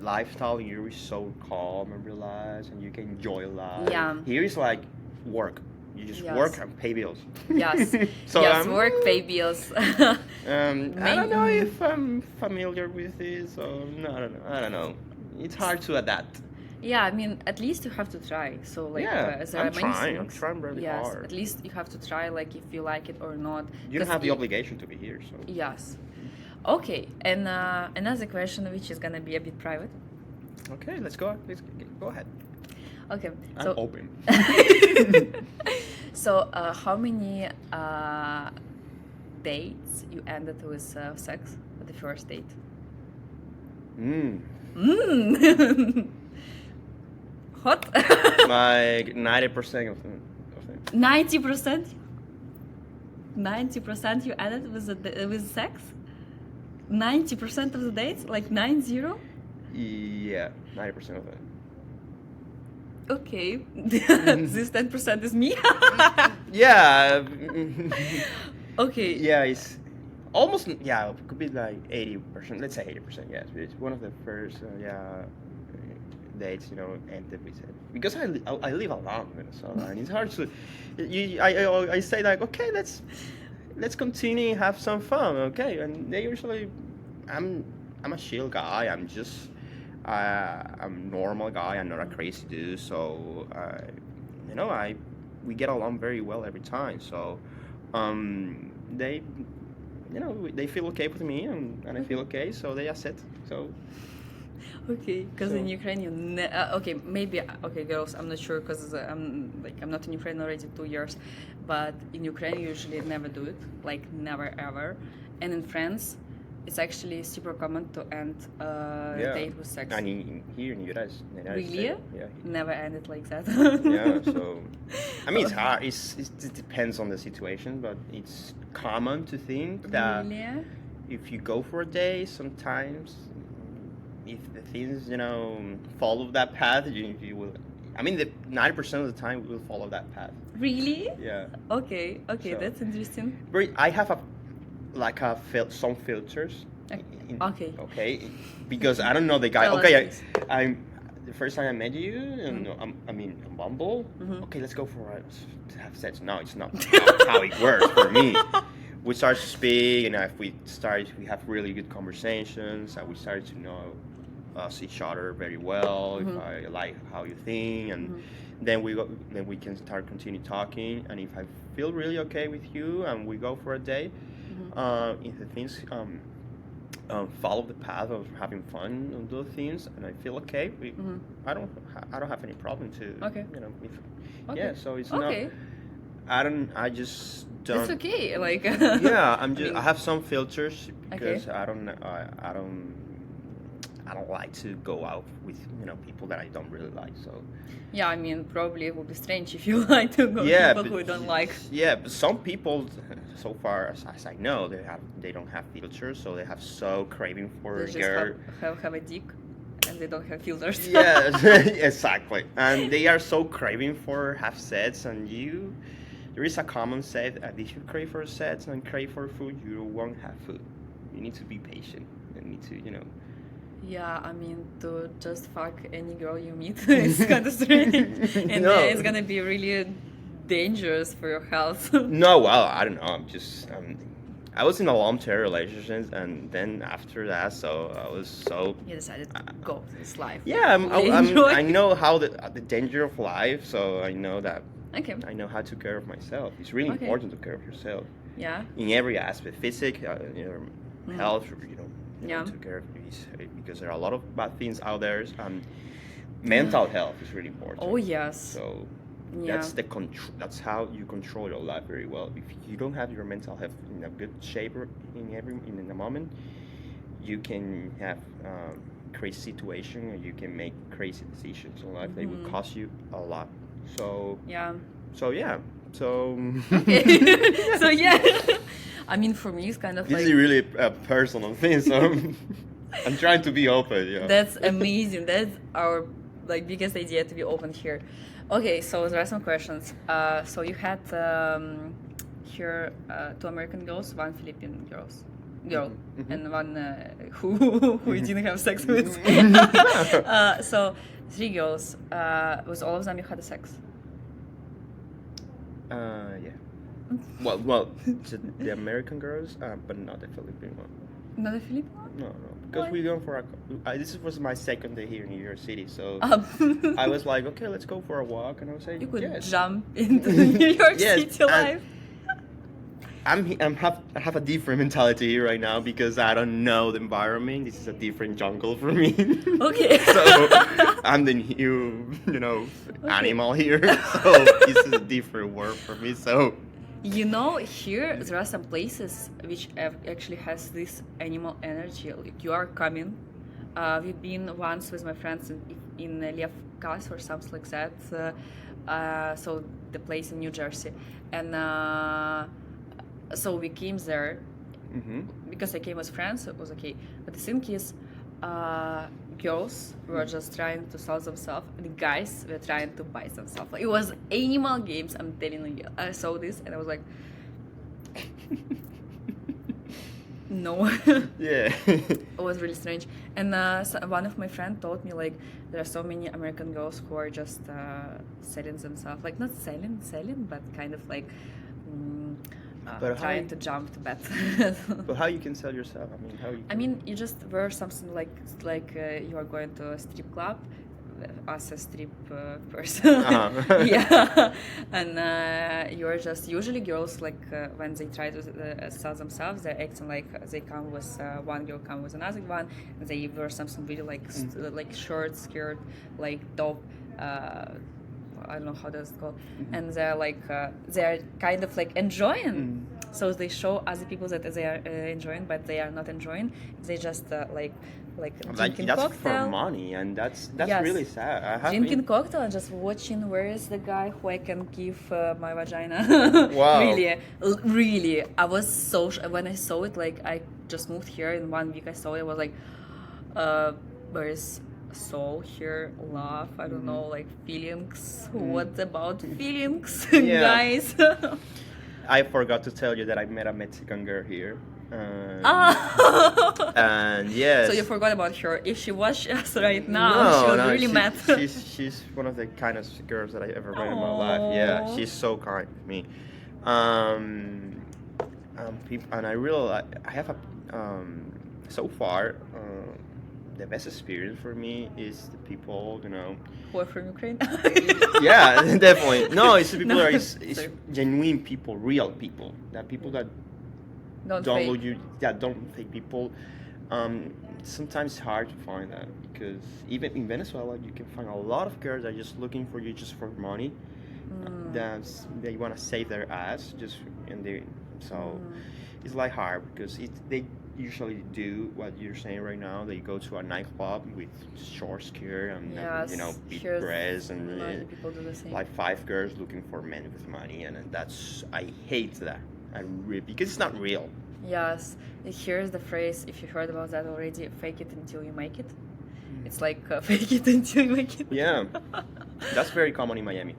Speaker 2: lifestyle in Europe is so calm and relaxed, and you can enjoy life.
Speaker 1: Yeah.
Speaker 2: Here is like work. You just
Speaker 1: Yes.
Speaker 2: work and pay bills.
Speaker 1: Yes.
Speaker 2: So
Speaker 1: yes, work, pay bills.
Speaker 2: I don't know if I'm familiar with this, or no, I don't know. It's hard to adapt.
Speaker 1: Yeah, I mean, at least you have to try. So, like,
Speaker 2: Yeah,
Speaker 1: there are
Speaker 2: I'm
Speaker 1: many
Speaker 2: trying. I'm
Speaker 1: things.
Speaker 2: trying really
Speaker 1: yes,
Speaker 2: hard.
Speaker 1: at least you have to try, like, if you like it or not.
Speaker 2: You don't
Speaker 1: 'Cause
Speaker 2: have the obligation to be here, so.
Speaker 1: Yes. Okay, and another question, which is gonna be a bit private.
Speaker 2: Okay, let's go. Let's go ahead.
Speaker 1: Okay,
Speaker 2: I'm
Speaker 1: so
Speaker 2: open.
Speaker 1: so how many dates you ended with sex at the first date? Hot.
Speaker 2: Like 90% of them.
Speaker 1: 90%. 90% you ended with sex. 90% of the dates, like 90.
Speaker 2: Yeah, 90% of it.
Speaker 1: Okay, this 10% is me.
Speaker 2: Yeah.
Speaker 1: Okay.
Speaker 2: Yeah, it's almost, yeah, it could be like 80%. Let's say 80%, yes. It's one of the first, dates, ended with it. Because I live alone in Venezuela, and it's hard to, I say like, okay, let's continue, have some fun, okay? And they usually, I'm a chill guy. I'm just, I'm a normal guy. I'm not a crazy dude. So, we get along very well every time. So, they, they feel okay with me, and I feel okay. So they accept. So.
Speaker 1: Okay, because in Ukraine okay, maybe okay, girls, I'm not sure because I'm not in Ukraine already 2 years, but in Ukraine you usually never do it, like never ever, and in France it's actually super common to end a date with sex.
Speaker 2: And here in the United
Speaker 1: Really?
Speaker 2: States, yeah.
Speaker 1: Never end it like that.
Speaker 2: Yeah, so I mean it's hard. It depends on the situation, but it's common to think that
Speaker 1: Really?
Speaker 2: if you go for a date, sometimes if the things follow that path, you will. I mean, the 90% of the time we will follow that path.
Speaker 1: Really?
Speaker 2: Yeah.
Speaker 1: Okay,
Speaker 2: So-
Speaker 1: that's interesting.
Speaker 2: I have some filters.
Speaker 1: Okay.
Speaker 2: Okay, because I don't know the guy.
Speaker 1: Tell us,
Speaker 2: Okay,
Speaker 1: please.
Speaker 2: I'm the first time I met you, and I mean, on Bumble,
Speaker 1: Mhm.
Speaker 2: okay, let's go for to have sex. No, it's not how it works for me. We start to speak, and if we have really good conversations, and we start to know each other very well. If I like how you think, and then we can continue talking. And if I feel really okay with you, and we go for a date, if the things follow the path of having fun on those things, and I feel okay. I don't have any problem to.
Speaker 1: Okay.
Speaker 2: You know, if
Speaker 1: Okay.
Speaker 2: yeah. So it's
Speaker 1: Okay.
Speaker 2: not. I just don't.
Speaker 1: It's okay. Like.
Speaker 2: Yeah,
Speaker 1: I mean,
Speaker 2: I have some filters because
Speaker 1: Okay.
Speaker 2: I don't like to go out with people that I don't really like. So
Speaker 1: Yeah, I mean, probably it would be strange if you like to go with
Speaker 2: yeah,
Speaker 1: people who you don't like.
Speaker 2: yeah, but some people, so far as I know, they don't have filters, so they have so craving for
Speaker 1: They
Speaker 2: a
Speaker 1: just
Speaker 2: girl.
Speaker 1: have a dick, and they don't have filters.
Speaker 2: Yes, exactly, and they are so craving for have sex, and there is a common saying that if you crave for sex and crave for food, you won't have food. You need to be patient. You need to.
Speaker 1: Yeah, I mean, to just fuck any girl you meet is kind of strange, and
Speaker 2: No.
Speaker 1: it's gonna be really dangerous for your health.
Speaker 2: No, well, I don't know. I was in a long-term relationship, and then after that, so I was so.
Speaker 1: You decided to go this life.
Speaker 2: Yeah,
Speaker 1: Really enjoy.
Speaker 2: I know how the danger of life, so I know that
Speaker 1: Okay.
Speaker 2: I know how to care of myself. It's really
Speaker 1: Okay.
Speaker 2: important to care of yourself
Speaker 1: Yeah.
Speaker 2: in every aspect, health,
Speaker 1: Yeah.
Speaker 2: to care of these because there are a lot of bad things out there. Mental health is really important.
Speaker 1: Oh yes.
Speaker 2: So
Speaker 1: Yeah.
Speaker 2: that's the that's how you control your life very well. If you don't have your mental health in a good shape or in the moment, you can have crazy situation, or you can make crazy decisions in life. They would cost you a lot. So
Speaker 1: Yeah.
Speaker 2: yeah. So
Speaker 1: Okay. So yeah. I mean, for me, it's kind of
Speaker 2: this
Speaker 1: like
Speaker 2: is really a personal thing. So I'm trying to be open. Yeah.
Speaker 1: that's amazing. That's our biggest idea, to be open here. Okay, so there are some questions. So you had here 2 American girls, 1 Philippine girl, and one who you didn't have sex with. So 3 girls. With all of them you had sex.
Speaker 2: Yeah. Well, the American girls, but not the Philippine one.
Speaker 1: Not a Philippine one?
Speaker 2: No, because
Speaker 1: Why?
Speaker 2: we going for this was my second day here in New York City, so I was like, okay, let's go for a walk, and I was like,
Speaker 1: You could
Speaker 2: yes.
Speaker 1: jump into the New York
Speaker 2: Yes,
Speaker 1: City
Speaker 2: and-
Speaker 1: life.
Speaker 2: I have a different mentality here right now because I don't know the environment. This is a different jungle for me.
Speaker 1: Okay.
Speaker 2: So I'm the new, animal here. So this is a different world for me. So
Speaker 1: You know, here there are some places which actually has this animal energy. Like you are coming. We've been once with my friends in Lev Kas or something like that. So the place in New Jersey, and so we came there because I came with friends. So it was okay. But the thing is, girls were just trying to sell themselves, and guys were trying to buy themselves. Like, it was animal games. I'm telling you. I saw this and I was like, no.
Speaker 2: yeah.
Speaker 1: It was really strange. And one of my friends told me like there are so many American girls who are just selling themselves, like not selling, but kind of like
Speaker 2: But how
Speaker 1: trying
Speaker 2: you-
Speaker 1: to jump to bed.
Speaker 2: But how you can sell yourself? I mean, how you?
Speaker 1: I mean, you just wear something like you are going to a strip club as a strip person.
Speaker 2: Uh-huh.
Speaker 1: Yeah, and you're just usually girls like when they try to sell themselves, they're acting like they come with one girl come with another one, and they wear something really like like short skirt, like top. I don't know how that's called, and they're like they're kind of like enjoying. So they show other people that they are enjoying, but they are not enjoying. They just like drinking
Speaker 2: that's
Speaker 1: cocktail,
Speaker 2: for money, and that's
Speaker 1: Yes.
Speaker 2: really sad. I have
Speaker 1: drinking cocktail, and just watching where is the guy who I can give my vagina.
Speaker 2: Wow.
Speaker 1: Really, I was so when I saw it. Like I just moved here in 1 week. I saw it. I was like, where is soul here, love, I don't know, like feelings. What about feelings,
Speaker 2: Yeah.
Speaker 1: guys?
Speaker 2: I forgot to tell you that I met a Mexican girl here.
Speaker 1: Oh.
Speaker 2: And yes.
Speaker 1: So you forgot about her. If she watched us right now, she would really mad.
Speaker 2: she's one of the kindest girls that I ever met in my life. Yeah,
Speaker 1: Aww.
Speaker 2: she's so kind to me. People, and I really I have a so far the best experience for me is the people, you know.
Speaker 1: Who are from Ukraine?
Speaker 2: Yeah, definitely. No, it's the people
Speaker 1: No,
Speaker 2: that it's
Speaker 1: sorry.
Speaker 2: genuine people, real people. That people that
Speaker 1: Don't
Speaker 2: don't
Speaker 1: fake.
Speaker 2: look you. Yeah, don't fake people. Sometimes it's hard to find that because even in Venezuela, you can find a lot of girls that are just looking for you just for money. They want to save their ass just and they it's like hard because they usually do what you're saying right now. They go to a nightclub with short skirt and
Speaker 1: Yes,
Speaker 2: you know big
Speaker 1: here's
Speaker 2: breasts and
Speaker 1: many people do the same.
Speaker 2: like 5 girls looking for men with money, and that's I hate that. Because it's not real.
Speaker 1: Yes, here's the phrase, if you heard about that already, fake it until you make it. It's like fake it until you make it.
Speaker 2: Yeah, that's very common in Miami.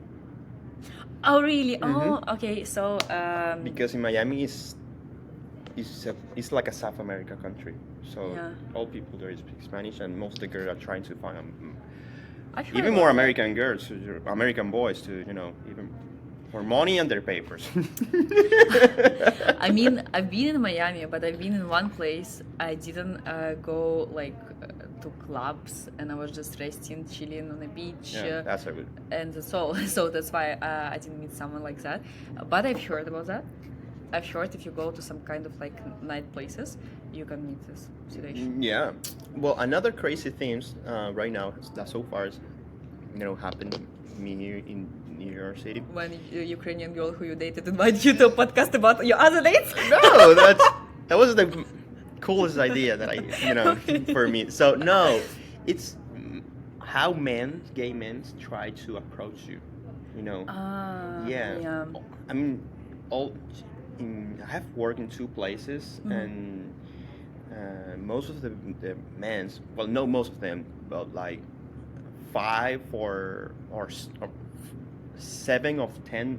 Speaker 1: Oh, really?
Speaker 2: Mhm.
Speaker 1: Oh, okay. So,
Speaker 2: Because in Miami it's like a South America country, so
Speaker 1: Yeah.
Speaker 2: all people there speak Spanish, and most of the girls are trying to find
Speaker 1: I've heard
Speaker 2: even
Speaker 1: about
Speaker 2: more
Speaker 1: that.
Speaker 2: American girls, American boys to even for money and their papers.
Speaker 1: I mean, I've been in Miami, but I've been in one place. I didn't go like to clubs, and I was just resting, chilling on the beach.
Speaker 2: Yeah, that's a good.
Speaker 1: And so that's why I didn't meet someone like that. But I've heard about that. I've heard if you go to some kind of like night places, you can meet this situation.
Speaker 2: Yeah. Well, another crazy things right now that so far is, happened to me here in New York City.
Speaker 1: When Ukrainian girl who you dated invited you to a podcast about your other dates?
Speaker 2: No, that was the coolest idea that for me. So no, it's how gay men try to approach you.
Speaker 1: Yeah.
Speaker 2: I mean, I have worked in 2 places, and most of the men's, well, not most of them, but like 5 or 7 of 10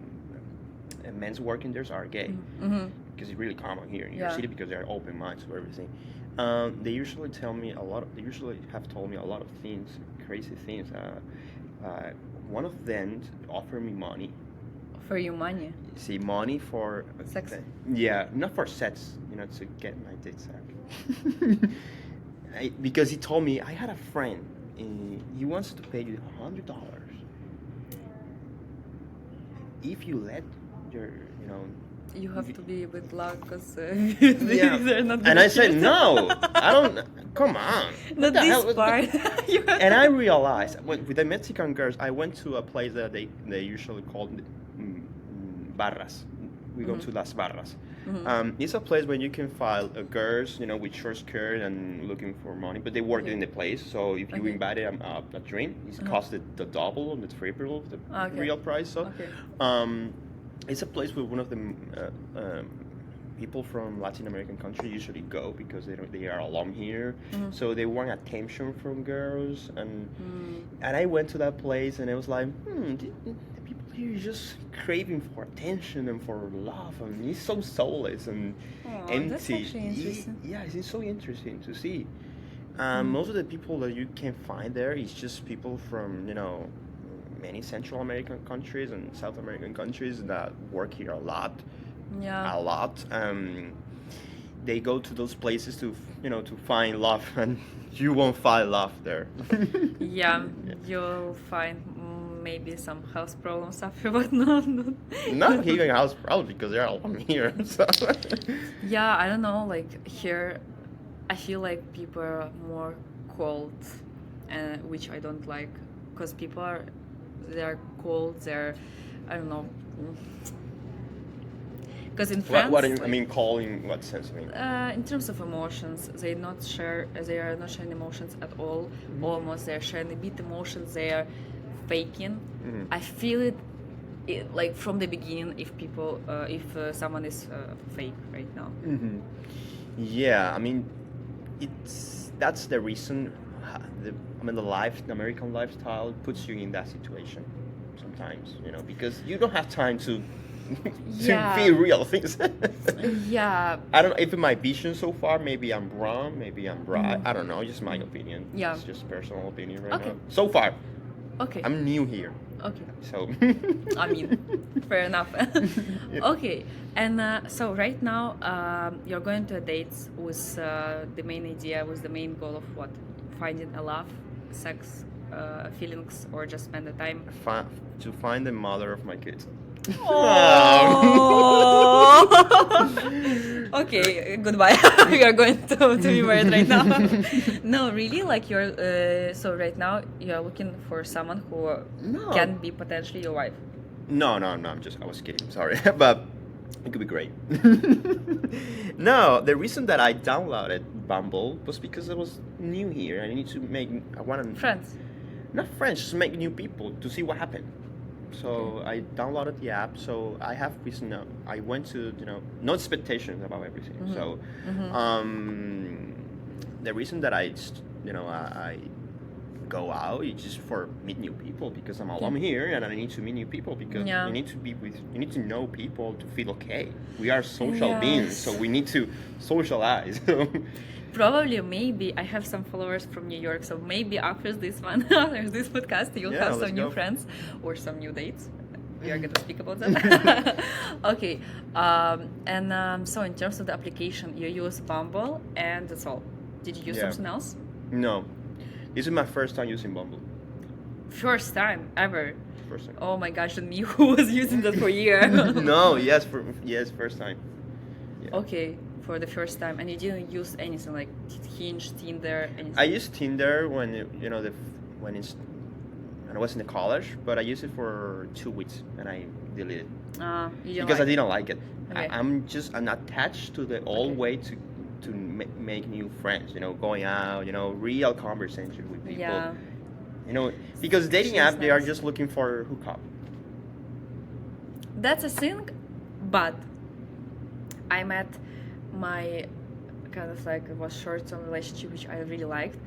Speaker 2: men's working there are gay. Because it's really common here in New York City because they're open minds for everything. They usually have told me a lot of things, crazy things. One of them offered me money.
Speaker 1: For you money?
Speaker 2: See, money for
Speaker 1: Sex?
Speaker 2: Yeah, not for sex. To get my dick sucked. Because he told me I had a friend. He wants to pay you $100 if you let your
Speaker 1: You have to be a bit loud because
Speaker 2: yeah.
Speaker 1: they're not.
Speaker 2: And I said no. I don't. Come on.
Speaker 1: Not
Speaker 2: What the hell?
Speaker 1: this part. You have
Speaker 2: And
Speaker 1: to-
Speaker 2: I realized with the Mexican girls, I went to a place that they usually call barras. We go to Las Barras. It's a place where you can find girls, with short skirt and looking for money, but they work in the place. So if you invite them a drink, it costs the double or the triple of the real price. So, it's a place where one of the people from Latin American country usually go because they are alone here. So they want attention from girls, and I went to that place and I was like, the people here are just craving for attention and for love, and it's so soulless and empty.
Speaker 1: That's actually interesting.
Speaker 2: Yeah, it's so interesting to see. Most of the people that you can find there is just people from many Central American countries and South American countries that work here a lot.
Speaker 1: Yeah.
Speaker 2: A lot. They go to those places to find love, and you won't find love there.
Speaker 1: Yeah, you'll find maybe some health problems after, but not.
Speaker 2: Not even house problems because they're all from here. So.
Speaker 1: Yeah, I don't know. Like here, I feel like people are more cold, which I don't like, because they're cold. I don't know. Because in France,
Speaker 2: What do you mean? Calling? What sense? I mean.
Speaker 1: in terms of emotions, they are not sharing emotions at all. Almost, they are sharing a bit emotions. They are faking. I feel it like from the beginning. If someone is fake right now.
Speaker 2: Yeah, I mean, that's the reason. The American lifestyle puts you in that situation sometimes. Because you don't have time to,
Speaker 1: Yeah.
Speaker 2: feel real things.
Speaker 1: Yeah.
Speaker 2: I don't know if in my vision so far, maybe I'm wrong, maybe I'm right. I don't know, just my opinion.
Speaker 1: Yeah.
Speaker 2: It's just personal opinion right
Speaker 1: Okay.
Speaker 2: now. So far,
Speaker 1: Okay.
Speaker 2: I'm new here,
Speaker 1: Okay.
Speaker 2: so.
Speaker 1: I mean, fair enough.
Speaker 2: Yeah.
Speaker 1: Okay, and so right now you're going to a date with the main idea, with the main goal of what? Finding a love, sex, feelings, or just spend the time?
Speaker 2: To find the mother of my kids.
Speaker 1: Okay, goodbye. We are going to be married right now. No, really? Like you're so right now you're looking for someone who
Speaker 2: No.
Speaker 1: can be potentially your wife.
Speaker 2: No, I was kidding, sorry. But it could be great. No, the reason that I downloaded Bumble was because I was new here. I want to...
Speaker 1: Friends.
Speaker 2: Not friends, just make new people to see what happened. So I downloaded the app, so I have reason now. I went to, no expectations about everything. So the reason that I go out is just for meet new people because I'm here and I need to meet new people because
Speaker 1: Yeah.
Speaker 2: you need to know people to feel okay. We are social beings, so we need to socialize.
Speaker 1: Probably, maybe I have some followers from New York, so maybe after this one, after this podcast, you'll have some new friends or some new dates. We are gonna speak about that. Okay, so in terms of the application, you use Bumble, and that's all. Did you use something else?
Speaker 2: No, this is my first time using Bumble.
Speaker 1: First time ever.
Speaker 2: First time.
Speaker 1: Oh my gosh, and me who was using that for a year.
Speaker 2: No, first time. Yeah.
Speaker 1: Okay. For the first time, and you didn't use anything like Hinge, Tinder, anything?
Speaker 2: I used Tinder when when I was in the college, but I used it for 2 weeks and I deleted it because I didn't like it.
Speaker 1: Okay.
Speaker 2: I'm attached to the old way to make new friends. Going out, real conversation with people.
Speaker 1: Yeah.
Speaker 2: Because dating apps they are
Speaker 1: nice.
Speaker 2: just looking for hookup.
Speaker 1: That's a thing, but I met my kind of like it was short-term relationship which I really liked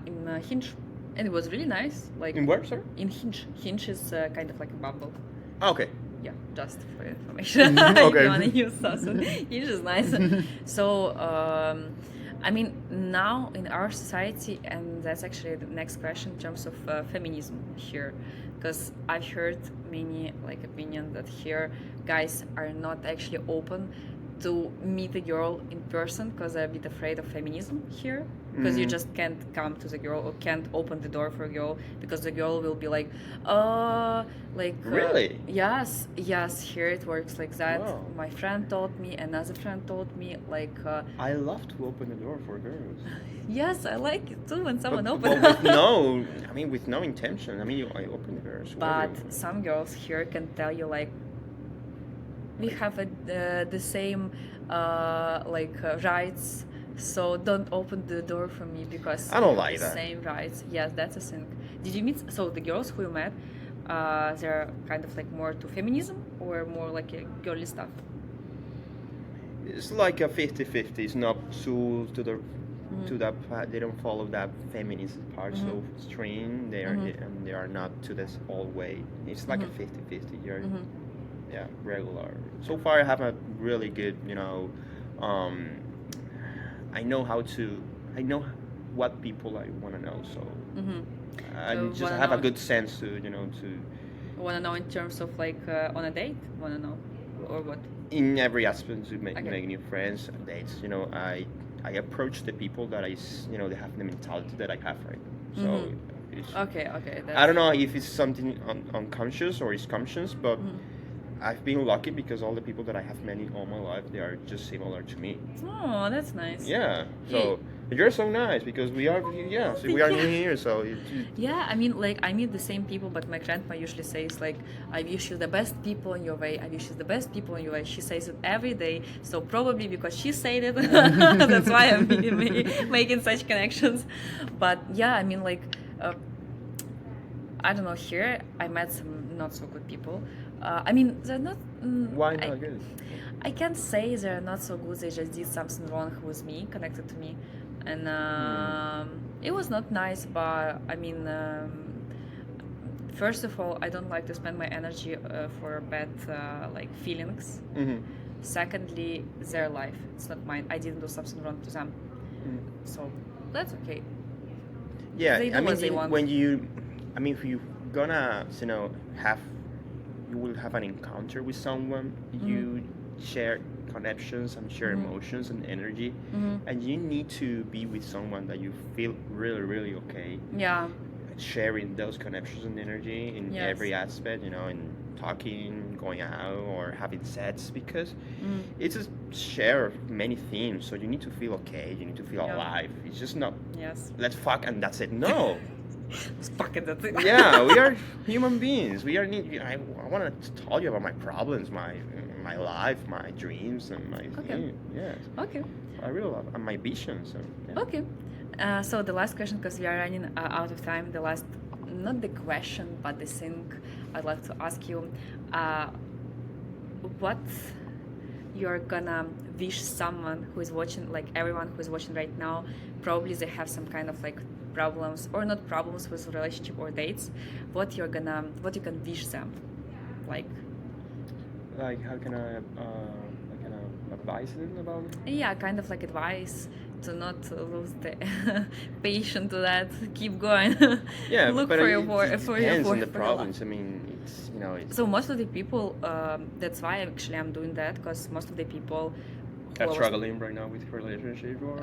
Speaker 1: in Hinge, and it was really nice. Like
Speaker 2: In where, sir?
Speaker 1: in Hinge. Hinge is kind of like a Bumble.
Speaker 2: Okay.
Speaker 1: Yeah, just for information.
Speaker 2: Okay.
Speaker 1: If you wanna use something, Hinge is nice. So I mean, now in our society, and that's actually the next question in terms of feminism here, because I've heard many opinion that here guys are not actually open to meet a girl in person because they're a bit afraid of feminism here, because you just can't come to the girl or can't open the door for a girl because the girl will be like
Speaker 2: Really?
Speaker 1: Yes, here it works like that.
Speaker 2: Wow.
Speaker 1: My friend told me, another friend told me
Speaker 2: I love to open the door for girls.
Speaker 1: yes, I like it too when someone
Speaker 2: But
Speaker 1: opens.
Speaker 2: with no intention. I open the doors.
Speaker 1: But some girls here can tell you we have the same rights, so don't open the door for me because
Speaker 2: I don't like
Speaker 1: the
Speaker 2: that.
Speaker 1: same rights. Yes, that's a thing. Did you meet? So the girls who you met, they're kind of more to feminism or more like a girly stuff.
Speaker 2: It's like a 50-50. It's not to that part. They don't follow that feminist part so extreme. They are not to this all way. It's like a 50-50. You're regular. So far, I have a really good. I know what people I want to know. So I
Speaker 1: So
Speaker 2: just
Speaker 1: wanna
Speaker 2: have a
Speaker 1: know-
Speaker 2: good sense to
Speaker 1: Want to know in terms of on a date? Want to know or what?
Speaker 2: in every aspect to make
Speaker 1: Okay.
Speaker 2: new friends and dates. I approach the people that they have the mentality that I have right now. So it's,
Speaker 1: Okay.
Speaker 2: I don't know if it's something unconscious or it's conscious, but I've been lucky because all the people that I have met all my life, they are just similar to me.
Speaker 1: Oh, that's nice.
Speaker 2: Yeah. So you're so nice because we are new here. So
Speaker 1: Yeah, I mean, I meet the same people, but my grandma usually says, I wish you the best people in your way. I wish you the best people in your way. She says it every day. So probably because she said it, that's why I'm making such connections. But yeah, I mean, I don't know, here I met some not so good people. I mean, they're not...
Speaker 2: why not good?
Speaker 1: I can't say they're not so good. They just did something wrong with me, connected to me, and it was not nice. But I mean, first of all, I don't like to spend my energy for bad like feelings.
Speaker 2: Mm-hmm.
Speaker 1: Secondly, their life, it's not mine. I didn't do something wrong to them, so that's okay.
Speaker 2: Yeah,
Speaker 1: They do
Speaker 2: I mean,
Speaker 1: what they want.
Speaker 2: when you, I mean, if you gonna, have, you will have an encounter with someone, you share connections and share emotions and energy, and you need to be with someone that you feel really, really okay.
Speaker 1: Yeah.
Speaker 2: Sharing those connections and energy in
Speaker 1: Yes.
Speaker 2: every aspect, in talking, going out, or having sex, because it's a share of many themes. So you need to feel okay. You need to feel
Speaker 1: Yeah.
Speaker 2: alive. It's just not
Speaker 1: Yes.
Speaker 2: let's fuck and that's it. No.
Speaker 1: Let's fuck it. That's it.
Speaker 2: Yeah, we are human beings. We are need. I want to tell you about my problems, my life, my dreams, and my yeah.
Speaker 1: Okay.
Speaker 2: I really love and my visions. So, yeah.
Speaker 1: Okay. So the last question, because we are running out of time. The last, not the question, but the thing I'd like to ask you, what you're gonna wish someone who is watching, like everyone who is watching right now, probably they have some kind of like problems or not problems with relationship or dates. What you can wish them, like
Speaker 2: How can I advise them about it?
Speaker 1: yeah, kind of like advice to not lose the patience to that, keep going.
Speaker 2: Yeah,
Speaker 1: Look
Speaker 2: but
Speaker 1: for
Speaker 2: it
Speaker 1: your work, for your
Speaker 2: depends on the
Speaker 1: for your
Speaker 2: problems.
Speaker 1: life.
Speaker 2: I mean, it's
Speaker 1: So most of the people, that's why actually I'm doing that, because most of the people who
Speaker 2: are
Speaker 1: are
Speaker 2: struggling right now with relationship or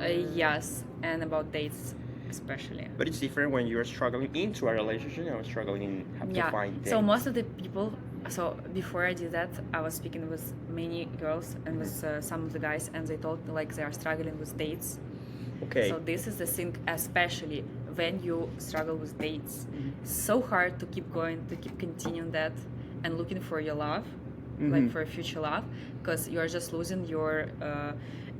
Speaker 1: yes, and about dates especially.
Speaker 2: But it's different when you're struggling into a relationship and struggling have to find dates.
Speaker 1: So most of the people. So before I did that, I was speaking with many girls and with some of the guys, and they told me like they are struggling with dates.
Speaker 2: Okay.
Speaker 1: So this is the thing, especially when you struggle with dates. So hard to keep going, to keep continuing that, and looking for your love, like for a future love, because you are just losing your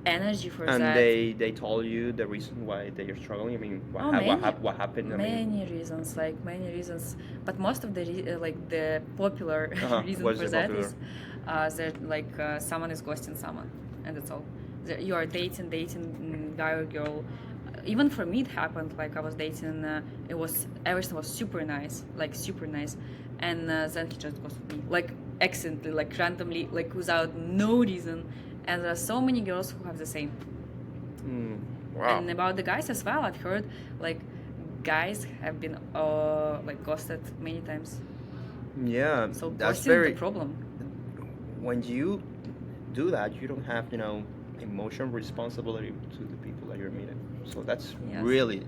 Speaker 1: energy for
Speaker 2: and
Speaker 1: that.
Speaker 2: And they told you the reason why they are struggling. I mean, what happened?
Speaker 1: Many reasons, but most of the the popular reason for that is that someone is ghosting someone, and that's all. You are dating guy or girl. Even for me, it happened. Like I was dating, everything was super nice, and then he just ghosted me, like accidentally, like randomly, like without no reason. And there are so many girls who have the same.
Speaker 2: Wow.
Speaker 1: And about the guys as well, I've heard like guys have been ghosted many times.
Speaker 2: Yeah,
Speaker 1: So
Speaker 2: that's
Speaker 1: ghosting
Speaker 2: very
Speaker 1: is the problem.
Speaker 2: When you do that, you don't have emotional responsibility to the people that you're meeting. So that's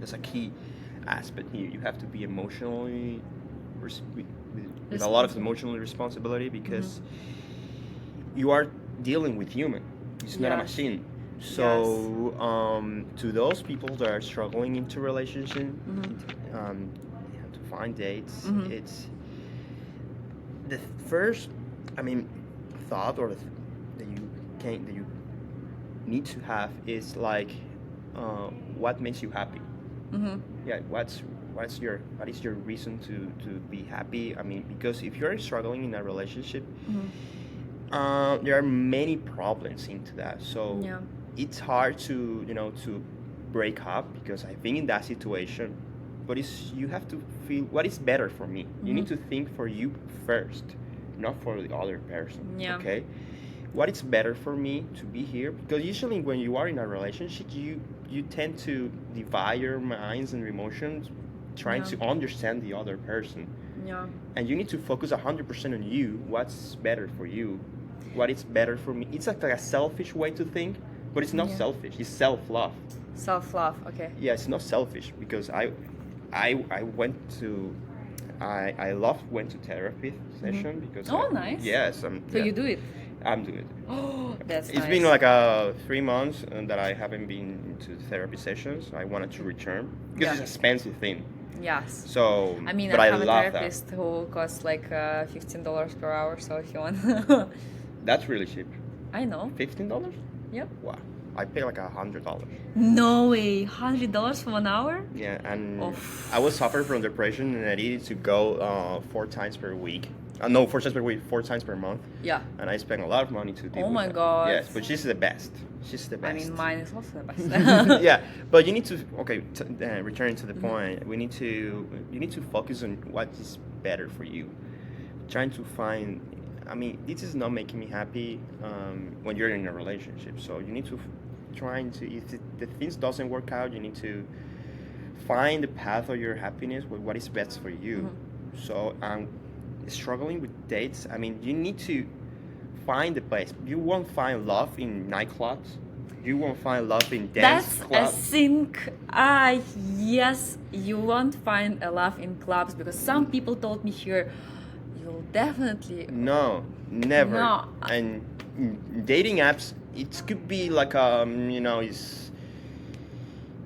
Speaker 2: that's a key aspect here. You have to be emotionally with a lot of emotional responsibility, because you are dealing with human. It's not a machine. So to those people that are struggling into relationship, to find dates, it's the first, thought or that you need to have is like, what makes you happy? Yeah, what is your reason to be happy? I mean, because if you're struggling in a relationship, there are many problems into that. So it's hard to to break up, because I've been in that situation. But you have to feel what is better for me. You need to think for you first, not for the other person. Okay, what is better for me to be here? Because usually when you are in a relationship, you tend to divide your minds and emotions, trying to understand the other person. And you need to focus 100% on you. What's better for you? What is better for me? It's like a selfish way to think, but it's not selfish. It's self-love.
Speaker 1: Self-love, okay.
Speaker 2: Yeah, it's not selfish, because I went to I went to therapy session because
Speaker 1: nice.
Speaker 2: Yes,
Speaker 1: so you do it.
Speaker 2: I'm doing it.
Speaker 1: Oh, that's
Speaker 2: It's
Speaker 1: nice.
Speaker 2: been like 3 months that I haven't been to therapy sessions. I wanted to return because it's an expensive thing.
Speaker 1: Yes.
Speaker 2: So,
Speaker 1: I mean,
Speaker 2: but
Speaker 1: I
Speaker 2: I
Speaker 1: have a
Speaker 2: love
Speaker 1: therapist who costs like $15 per hour, so if you want.
Speaker 2: That's really cheap.
Speaker 1: I know.
Speaker 2: $15?
Speaker 1: Yep.
Speaker 2: Wow. I pay like $100.
Speaker 1: No way, $100 for 1 hour?
Speaker 2: Yeah, and I was suffering from depression, and I needed to go 4 times per week. No, 4 times per week, 4 times per month.
Speaker 1: Yeah.
Speaker 2: And I spent a lot of money to deal with
Speaker 1: my
Speaker 2: that.
Speaker 1: God.
Speaker 2: Yes, but she's the best. She's the best.
Speaker 1: I mean, mine is also the best.
Speaker 2: Yeah, but you need to returning to the point. You need to focus on what is better for you. Trying to find, I mean, this is not making me happy when you're in a relationship. So you need to if the things doesn't work out, you need to find the path of your happiness with what is best for you. So struggling with dates, I mean, you need to find the place. You won't find love in nightclubs. You won't find love in dance clubs.
Speaker 1: That's a thing. Yes, you won't find a love in clubs because some people told me here, you'll definitely.
Speaker 2: No, never.
Speaker 1: No.
Speaker 2: And dating apps, it could be like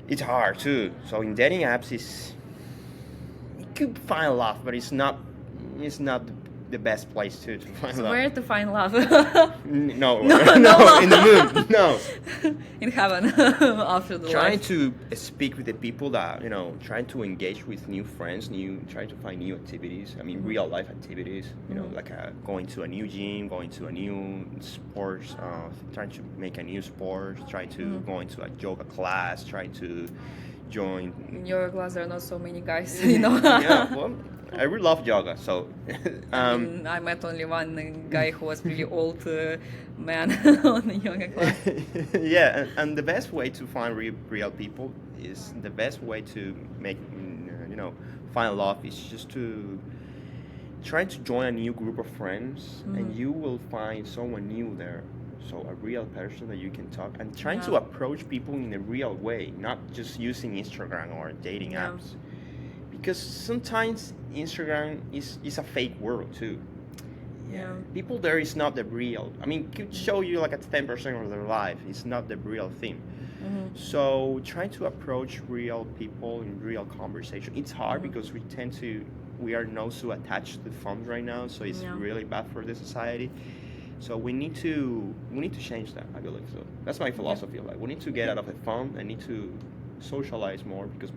Speaker 2: it's hard too. So in dating apps, you could find love, but it's not the best place to find
Speaker 1: So
Speaker 2: love.
Speaker 1: where to find love?
Speaker 2: No,
Speaker 1: No.
Speaker 2: in the moon, no.
Speaker 1: In heaven after the
Speaker 2: Trying
Speaker 1: life.
Speaker 2: to speak with the people that trying to engage with new friends, trying to find new activities. I mean, real life activities. Like going to a new gym, going to a new sports, trying to make a new sport, trying to go into a yoga class, trying to join.
Speaker 1: In your class, there are not so many guys,
Speaker 2: Yeah, well, I really love yoga, so.
Speaker 1: I met only one guy who was really old man on the yoga class.
Speaker 2: Yeah, and the best way to find real people is the best way to make find love is just to try to join a new group of friends, and you will find someone new there. So a real person that you can talk and trying to approach people in a real way, not just using Instagram or dating apps. Because sometimes Instagram is a fake world too.
Speaker 1: Yeah.
Speaker 2: People there is not the real. I mean, could show you like a 10% of their life. It's not the real thing. So trying to approach real people in real conversation. It's hard because we are not so attached to the phone right now. So it's really bad for the society. So we need to change that. I believe so. That's my philosophy. Like we need to get out of the phone and need to socialize more because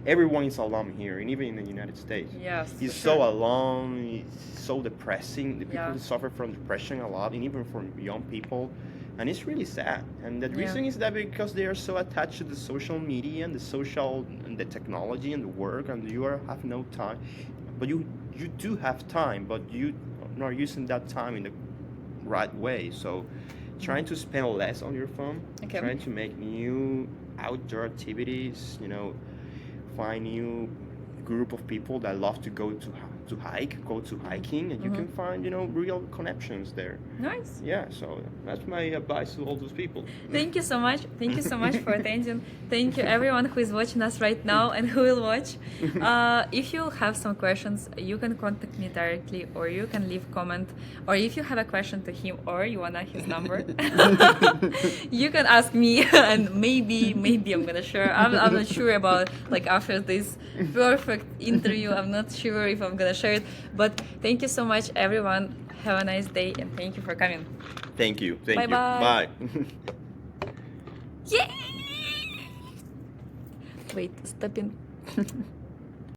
Speaker 2: everyone is alone here, and even in the United States.
Speaker 1: Yes.
Speaker 2: It's so alone. It's so depressing. The people suffer from depression a lot, and even from young people, and it's really sad. And the reason is that because they are so attached to the social media and the technology and the work, and have no time. But you do have time, but you not using that time in the right way. So trying to spend less on your phone, trying to make new outdoor activities, find new group of people that love to go to hiking, and you can find real connections there.
Speaker 1: Nice.
Speaker 2: Yeah, so that's my advice to all those people.
Speaker 1: Thank you so much for attending. Thank you everyone who is watching us right now and who will watch. If you have some questions, you can contact me directly, or you can leave comment, or if you have a question to him or you wanna his number, you can ask me, and maybe I'm gonna share. I'm not sure about, like, after this perfect interview, I'm not sure if I'm gonna share it, but thank you so much everyone. Have a nice day and thank you for coming.
Speaker 2: Thank you.
Speaker 1: Bye-bye.
Speaker 2: Bye.
Speaker 1: Yay! Wait, stopping.